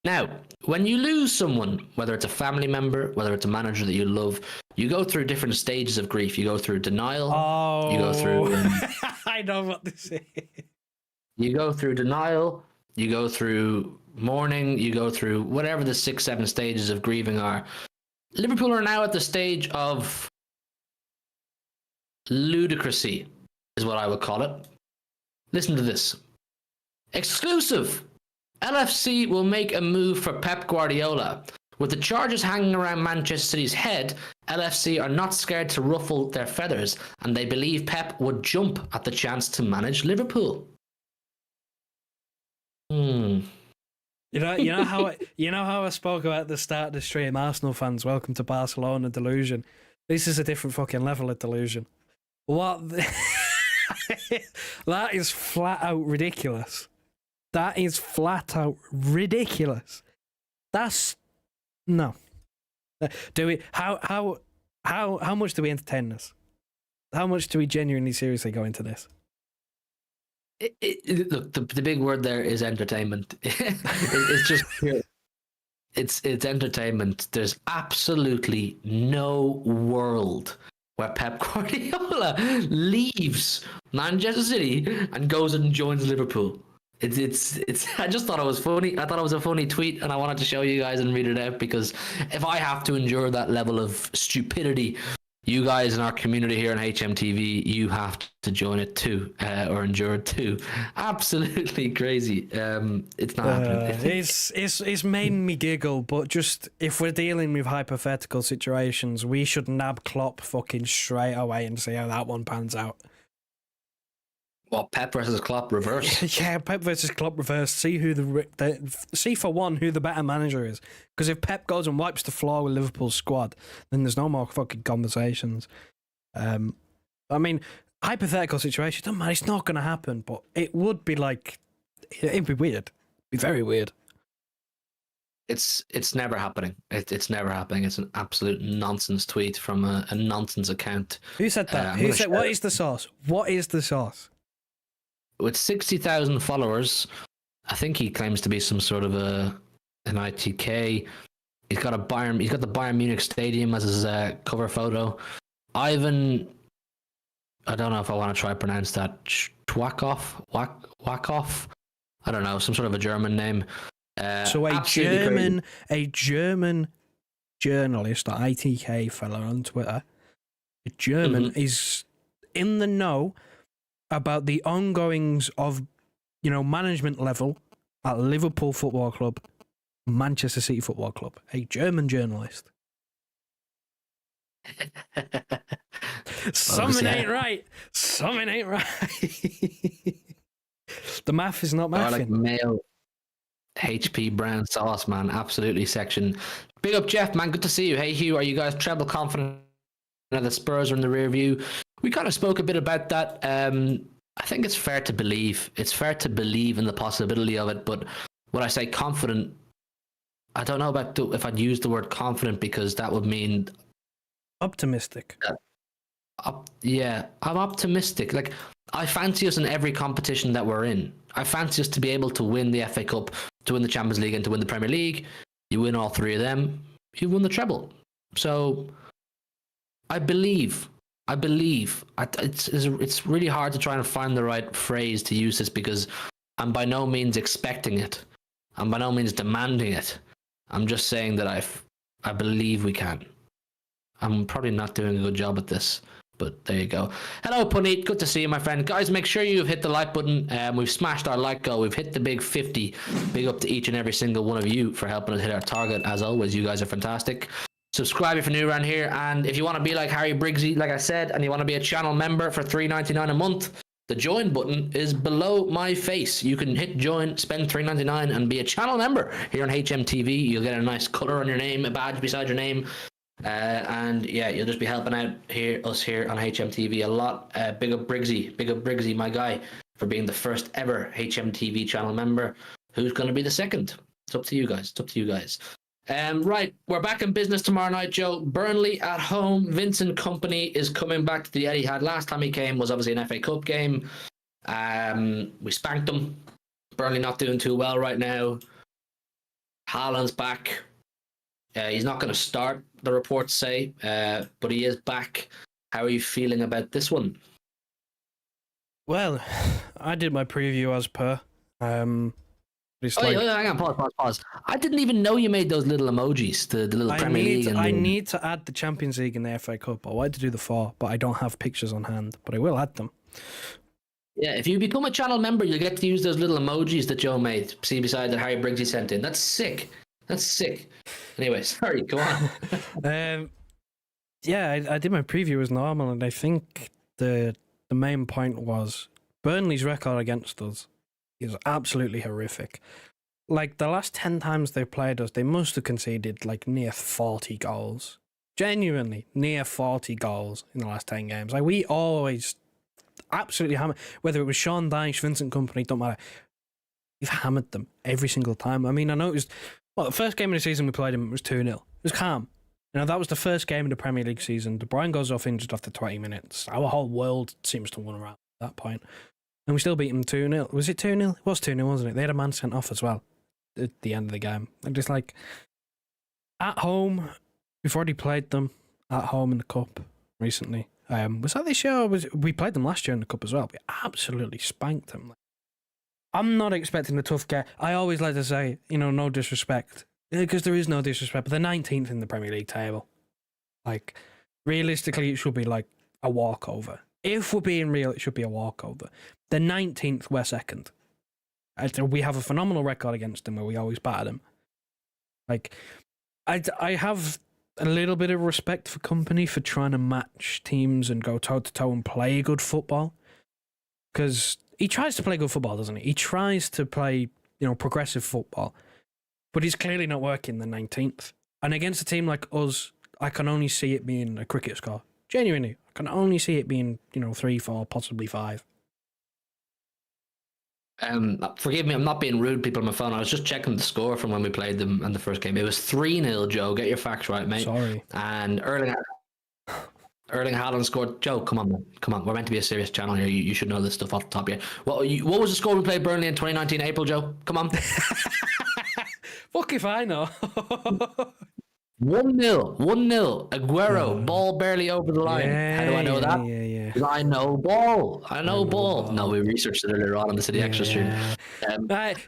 Now, when you lose someone, whether it's a family member, whether it's a manager that you love, you go through different stages of grief. You go through denial. Oh, you go through. I know what to say. You go through denial. You go through mourning. You go through whatever the 6-7 stages of grieving are. Liverpool are now at the stage of ludicrousy, is what I would call it. Listen to this. Exclusive. LFC will make a move for Pep Guardiola. With the charges hanging around Manchester City's head, LFC are not scared to ruffle their feathers, and they believe Pep would jump at the chance to manage Liverpool. You know how I spoke about at the start of the stream. Arsenal fans, welcome to Barcelona delusion. This is a different fucking level of delusion. What? That is flat out ridiculous. That is flat out ridiculous. That's no. Do we? How much do we entertain this? How much do we genuinely, seriously go into this? Look, the big word there is entertainment. It's just it's entertainment. There's absolutely no world where Pep Guardiola leaves Manchester City and goes and joins Liverpool. It's I just thought it was funny. I thought it was a funny tweet and I wanted to show you guys and read it out because if I have to endure that level of stupidity, you guys in our community here on HMTV, you have to join it too, or endure it too. Absolutely crazy. It's not happening. It's made me giggle, but just if we're dealing with hypothetical situations, we should nab Klopp fucking straight away and see how that one pans out. What, Pep versus Klopp reverse? Yeah, Pep versus Klopp reverse. See see for one who the better manager is. Because if Pep goes and wipes the floor with Liverpool's squad, then there's no more fucking conversations. I mean, hypothetical situation, doesn't matter. It's not going to happen, but it would be like, it'd be weird. It'd be very weird. It's never happening. It's never happening. It's an absolute nonsense tweet from a nonsense account. Who said that? Who said? What is the source? What is the source? With 60,000 followers, I think he claims to be some sort of an ITK. He's got the Bayern Munich Stadium as his cover photo. Ivan, I don't know if I want to try to pronounce that. Wakoff. I don't know, some sort of a German name. So a German journalist, or ITK fella on Twitter, a German is in the know about the ongoings of, management level at Liverpool Football Club, Manchester City Football Club. A German journalist. Something ain't right. Something ain't right. The math is not mathing. Like male HP brand sauce, man. Absolutely section. Big up, Jeff, man. Good to see you. Hey, Hugh, are you guys treble confident that the Spurs are in the rear view? We kind of spoke a bit about that. I think it's fair to believe. It's fair to believe in the possibility of it. But when I say confident, I don't know about if I'd use the word confident because that would mean optimistic. Yeah, I'm optimistic. Like, I fancy us in every competition that we're in. I fancy us to be able to win the FA Cup, to win the Champions League, and to win the Premier League. You win all three of them, you won the treble. So I believe. It's really hard to try and find the right phrase to use this because I'm by no means expecting it. I'm by no means demanding it. I'm just saying that I believe we can. I'm probably not doing a good job at this, but there you go. Hello, Puneet. Good to see you, my friend. Guys, make sure you've hit the like button. We've smashed our like goal. We've hit the big 50. Big up to each and every single one of you for helping us hit our target. As always, you guys are fantastic. Subscribe if you're new around here, and if you want to be like Harry Briggsy, like I said, and you want to be a channel member for $3.99 a month, the join button is below my face. You can hit join, spend $3.99, and be a channel member here on HMTV. You'll get a nice color on your name, a badge beside your name, and yeah, you'll just be helping out us here on HMTV a lot. Big up Briggsy, my guy, for being the first ever HMTV channel member. Who's going to be the second? It's up to you guys. Right, we're back in business tomorrow night, Joe. Burnley at home. Vincent Kompany is coming back to the Etihad. Last time he came was obviously an FA Cup game. We spanked them. Burnley not doing too well right now. Haaland's back. He's not going to start, the reports say, but he is back. How are you feeling about this one? Well, I did my preview as per. Hang on, pause. I didn't even know you made those little emojis, the little Premier League. I need to add the Champions League and the FA Cup. I wanted to do the 4, but I don't have pictures on hand, but I will add them. Yeah, if you become a channel member, you'll get to use those little emojis that Joe made. See beside that Harry Briggsy sent in. That's sick. Anyway, sorry, go on. Yeah, I did my preview as normal, and I think the main point was Burnley's record against us is absolutely horrific. Like, the last 10 times they played us, they must have conceded like near 40 goals. Genuinely, near 40 goals in the last 10 games. Like, we always absolutely hammered, whether it was Sean Dyche, Vincent Kompany, don't matter. We've hammered them every single time. I mean, I know it was, the first game of the season we played them, it was 2-0. It was calm. You know, that was the first game of the Premier League season. De Bruyne goes off injured after 20 minutes. Our whole world seems to run around at that point. And we still beat them 2-0. Was it 2-0? It was 2-0, wasn't it? They had a man sent off as well at the end of the game. And just like, at home, we've already played them at home in the Cup recently. Was that this year? Or we played them last year in the Cup as well. We absolutely spanked them. I'm not expecting a tough game. I always like to say, you know, no disrespect. Because there is no disrespect. But they're 19th in the Premier League table. Like, realistically, it should be like a walkover. If we're being real, it should be a walkover. They're 19th, we're second. We have a phenomenal record against them where we always batter them. Like, I have a little bit of respect for Kompany for trying to match teams and go toe-to-toe and play good football. Because he tries to play good football, doesn't he? He tries to play, you know, progressive football. But he's clearly not working the 19th. And against a team like us, I can only see it being a cricket score. Genuinely. I can only see it being, 3, 4, possibly 5. Forgive me, I'm not being rude, people on my phone. I was just checking the score from when we played them in the first game. It was 3-0, Joe. Get your facts right, mate. Sorry. And Erling Haaland scored. Joe, come on, man. Come on. We're meant to be a serious channel here. You should know this stuff off the top of your... What was the score we played Burnley in 2019 April, Joe? Come on. Fuck if I know. 1-0. Aguero, ball barely over the line. How do I know that? Yeah. I know ball. No, we researched it earlier on in the City Extra stream.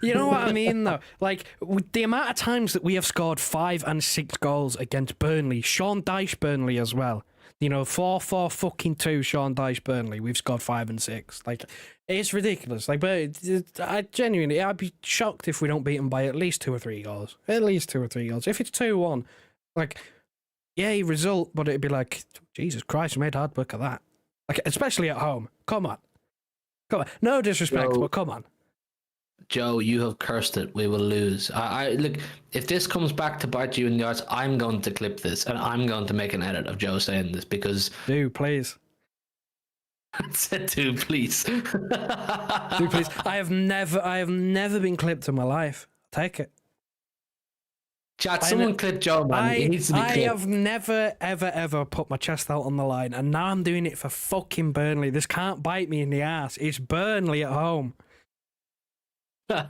You know what I mean, though? Like, the amount of times that we have scored 5 and 6 goals against Burnley, Sean Dyche Burnley as well. 4-4-2 Sean Dyche Burnley. We've scored 5 and 6. Like, it's ridiculous. Like, but I'd be shocked if we don't beat them by at least 2 or 3 goals. At least 2 or 3 goals. If it's 2-1, like, yay, result, but it'd be like, Jesus Christ, we made hard work of that. Like, especially at home. Come on. No disrespect, but come on. Joe, you have cursed it. We will lose. I look. If this comes back to bite you in the arse, I'm going to clip this and I'm going to make an edit of Joe saying this because. Do please. I said, "Do please." Do please. I have never been clipped in my life. Take it. Chat, someone clip Joe, man. He needs to be clipped. I have never, ever put my chest out on the line, and now I'm doing it for fucking Burnley. This can't bite me in the ass. It's Burnley at home. Well,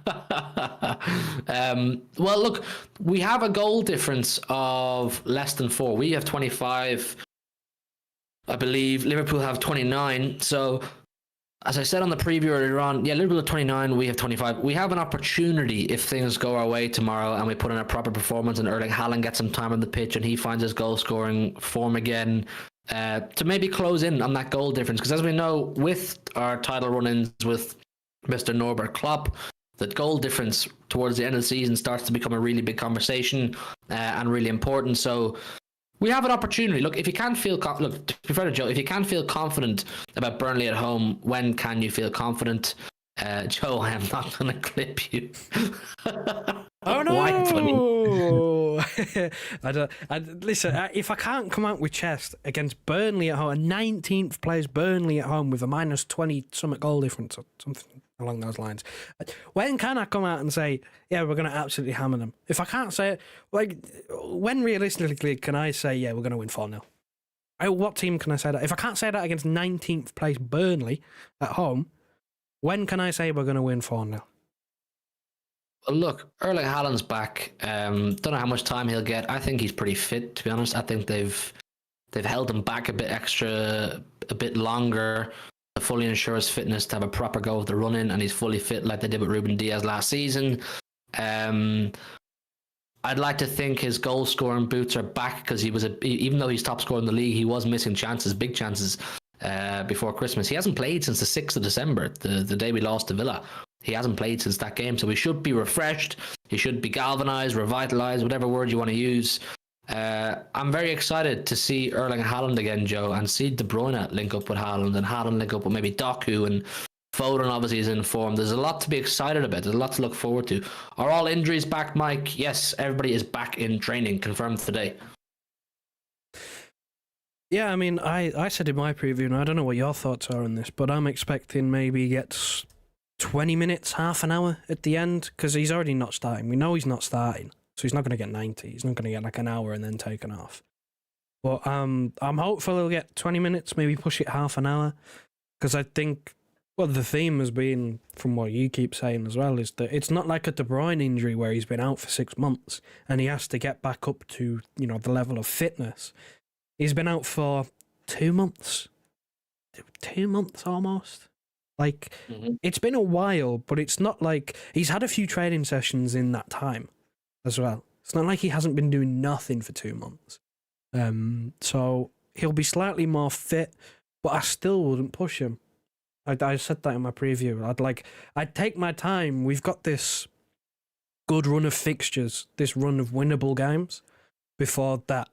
look, we have a goal difference of less than 4. We have 25. I believe Liverpool have 29. So, as I said on the preview earlier on, yeah, Liverpool have 29, we have 25. We have an opportunity if things go our way tomorrow and we put in a proper performance and Erling Haaland gets some time on the pitch and he finds his goal scoring form again, to maybe close in on that goal difference. Because as we know, with our title run-ins with Mr. Norbert Klopp, the goal difference towards the end of the season starts to become a really big conversation and really important. So we have an opportunity. Look, if you can't feel look, to be fair to Joe, if you can't feel confident about Burnley at home, when can you feel confident? Joe, I am not going to clip you. Oh no! Why Listen, if I can't come out with chest against Burnley at home, a 19th place Burnley at home with a minus 20 something goal difference or something along those lines, when can I come out and say, yeah, we're going to absolutely hammer them? If I can't say it, like, when realistically can I say, yeah, we're going to win 4-0? What team can I say that? If I can't say that against 19th place Burnley at home, when can I say we're going to win 4-0? Well, look, Erling Haaland's back. Don't know how much time he'll get. I think he's pretty fit, to be honest. I think they've held him back a bit longer to fully ensure his fitness to have a proper go of the run-in, and he's fully fit like they did with Ruben Diaz last season. I'd like to think his goal-scoring boots are back because even though he's top scorer in the league, he was missing chances, big chances, before Christmas. He hasn't played since the 6th of December, the day we lost to Villa. He hasn't played since that game, so he should be refreshed. He should be galvanised, revitalised, whatever word you want to use. I'm very excited to see Erling Haaland again, Joe, and see De Bruyne link up with Haaland, and Haaland link up with maybe Doku, and Foden obviously is in form. There's a lot to be excited about. There's a lot to look forward to. Are all injuries back, Mike? Yes, everybody is back in training, confirmed today. Yeah, I mean, I said in my preview, and I don't know what your thoughts are on this, but I'm expecting maybe he gets 20 minutes, half an hour at the end, because he's already not starting. We know he's not starting, so he's not going to get 90. He's not going to get like an hour and then taken off. But I'm hopeful he'll get 20 minutes, maybe push it half an hour, because I think, well, the theme has been, from what you keep saying as well, is that it's not like a De Bruyne injury where he's been out for 6 months and he has to get back up to, the level of fitness. He's been out for 2 months. 2 months almost. Like, It's been a while, but it's not like he's had a few training sessions in that time as well. It's not like he hasn't been doing nothing for 2 months. So he'll be slightly more fit, but I still wouldn't push him. I said that in my preview. I'd take my time. We've got this good run of fixtures, this run of winnable games. Before that,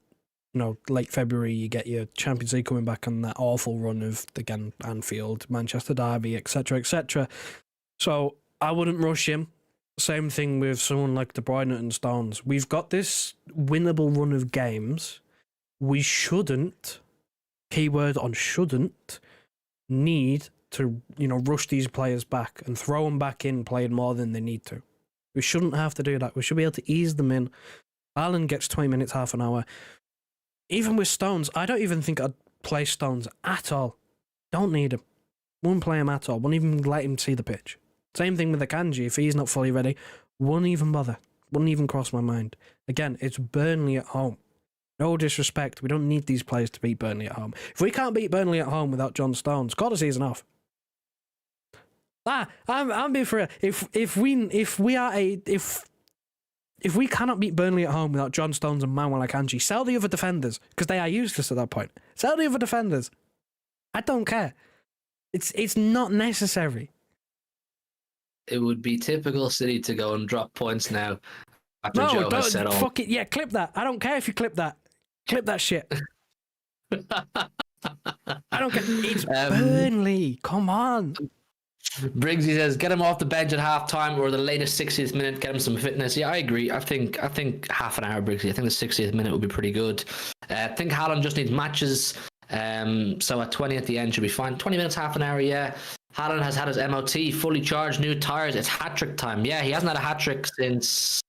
late February, you get your Champions League coming back on that awful run of, again, Anfield, Manchester Derby, etc., etc. So I wouldn't rush him. Same thing with someone like De Bruyne and Stones. We've got this winnable run of games. We shouldn't, keyword on shouldn't, need to, rush these players back and throw them back in playing more than they need to. We shouldn't have to do that. We should be able to ease them in. Haaland gets 20 minutes, half an hour. Even with Stones, I don't even think I'd play Stones at all. Don't need him. Wouldn't play him at all. Wouldn't even let him see the pitch. Same thing with Akanji. If he's not fully ready, wouldn't even bother. Wouldn't even cross my mind. Again, it's Burnley at home. No disrespect. We don't need these players to beat Burnley at home. If we can't beat Burnley at home without John Stones, call the season off. I'm being for it. If we cannot beat Burnley at home without John Stones and Manuel Akanji, sell the other defenders, because they are useless at that point. Sell the other defenders. I don't care. It's not necessary. It would be typical City to go and drop points now after Joe has said all. Fuck it. Yeah, clip that. I don't care if you clip that. Clip that shit. I don't care. It's Burnley. Come on. Briggsy says, get him off the bench at half time or the latest 60th minute, get him some fitness. Yeah, I agree. I think half an hour, Briggsy. I think the 60th minute would be pretty good. I think Haaland just needs matches. So at 20 at the end should be fine. 20 minutes, half an hour, yeah. Haaland has had his MOT, fully charged, new tyres. It's hat-trick time. Yeah, he hasn't had a hat-trick since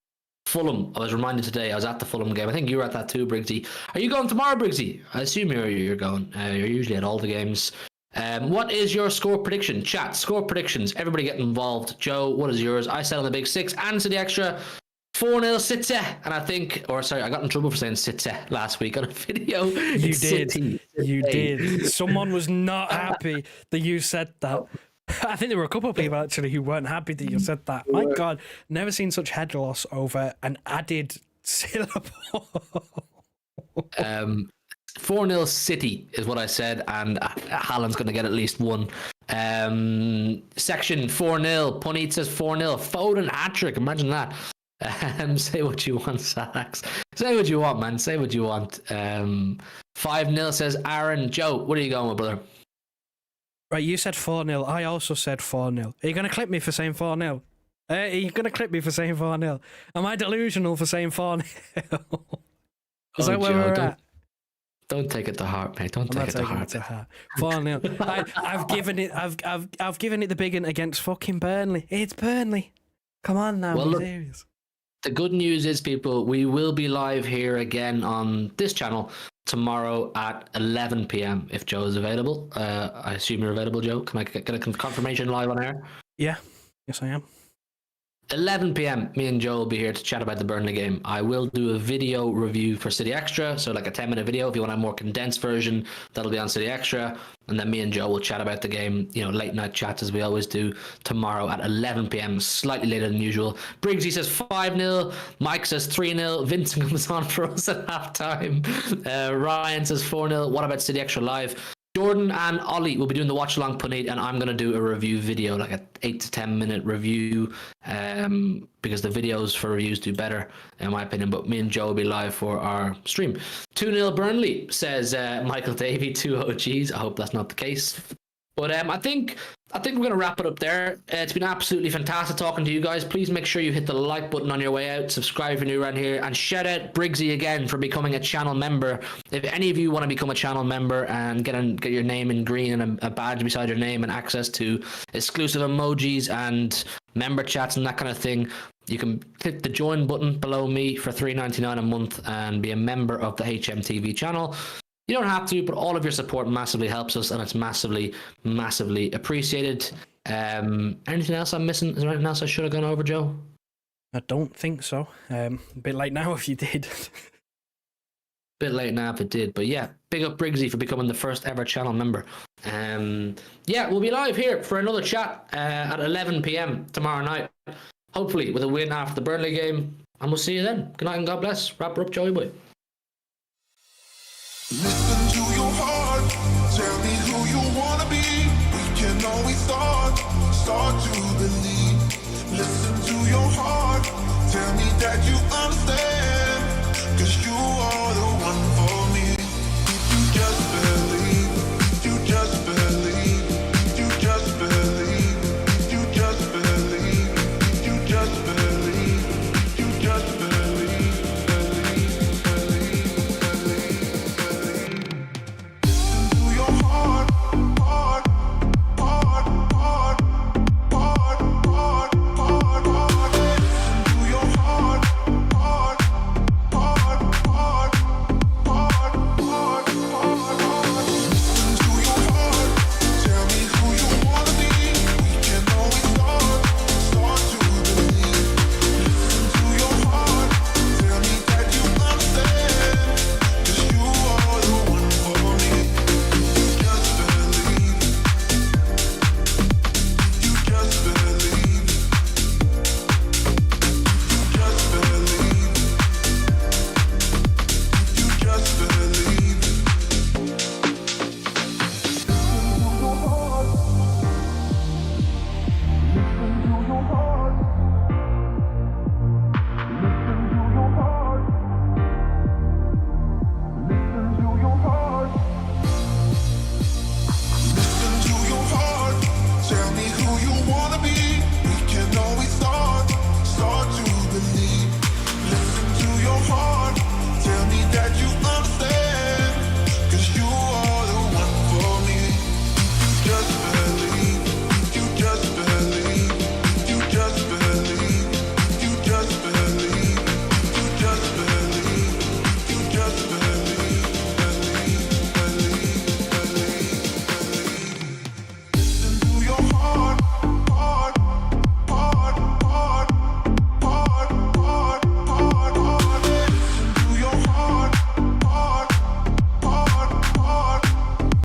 Fulham. I was reminded today. I was at the Fulham game. I think you were at that too, Briggsy. Are you going tomorrow, Briggsy? I assume you're going. You're usually at all the games. What is your score prediction? Chat, score predictions. Everybody get involved. Joe, what is yours? I said on the big six. Answer the extra. 4-0 City. And I got in trouble for saying City last week on a video. You did. City. You Hey. did. Someone was not happy that you said that. I think there were a couple of people actually who weren't happy that you said that. My God, never seen such head loss over an added syllable. 4-0 City is what I said, and Haaland's going to get at least one. Section 4-0. Punit says 4-0. Foden hat-trick. Imagine that. Say what you want, Salax. Say what you want, man. Say what you want. 5-0 says Aaron. Joe, what are you going with, brother? Right, you said 4-0. I also said 4-0. Are you going to clip me for saying 4-0? Are you going to clip me for saying 4-0? Am I delusional for saying 4-0? Is that where Joe, we're at? Don't take it to heart, mate. Don't take it to heart. 4-0. I've given it. I've given it the big one against fucking Burnley. It's Burnley. Come on now, Well, be look, serious. the good news is, people, we will be live here again on this channel tomorrow at 11 p.m. if Joe is available. I assume you're available, Joe. Can I get a confirmation live on air? Yeah. Yes, I am. 11 p.m. me and Joe will be here to chat about the Burnley game. I will do a video review for City Extra, so like a 10-minute video. If you want a more condensed version, that'll be on City Extra, and then me and Joe will chat about the game, you know, late night chats as we always do, tomorrow at 11 p.m. slightly later than usual. Briggsy says 5-0. Mike says 3-0. Vincent comes on for us at halftime. Ryan says 4-0. What about City Extra Live? Jordan and Ollie will be doing the watch along, Punit, and I'm going to do a review video, like an 8 to 10 minute review, because the videos for reviews do better, in my opinion. But me and Joe will be live for our stream. 2-0 Burnley, says Michael Davey, 2 OGs. I hope that's not the case. But I think we're going to wrap it up there. It's been absolutely fantastic talking to you guys. Please make sure you hit the like button on your way out, subscribe if you're new around here, and shout out Briggsy again for becoming a channel member. If any of you want to become a channel member and get your name in green and a badge beside your name and access to exclusive emojis and member chats and that kind of thing, you can click the join button below me for $3.99 a month and be a member of the HMTV channel. You don't have to, but all of your support massively helps us, and it's massively, massively appreciated. Anything else I'm missing? Is there anything else I should have gone over, Joe? I don't think so. A bit late now if you did. Bit late now if it did, but yeah, big up Briggsy for becoming the first ever channel member. Yeah, we'll be live here for another chat at 11 p.m. tomorrow night, hopefully with a win after the Burnley game, and we'll see you then. Good night and God bless. Wrap her up, Joey boy. Listen to your heart, tell me who you wanna be. We can always start to believe. Listen to your heart, tell me that you understand, 'cause you are the one for me. If you just believe, you just believe, you just believe, you just believe, you just believe, you just believe, believe. Listen to your heart, heart, heart, heart, heart, heart, heart, heart. Listen to your heart, heart, heart, heart, heart, heart, heart. Listen to your heart, tell me who you wanna be. We can always start to believe. Listen to your heart, tell me that you understand, 'cause you are the one for me. You just believe, you just believe, you just believe, you just believe. Listen to your heart, listen to your heart, listen to your heart, listen to your heart, listen to your heart, tell me who you wanna be.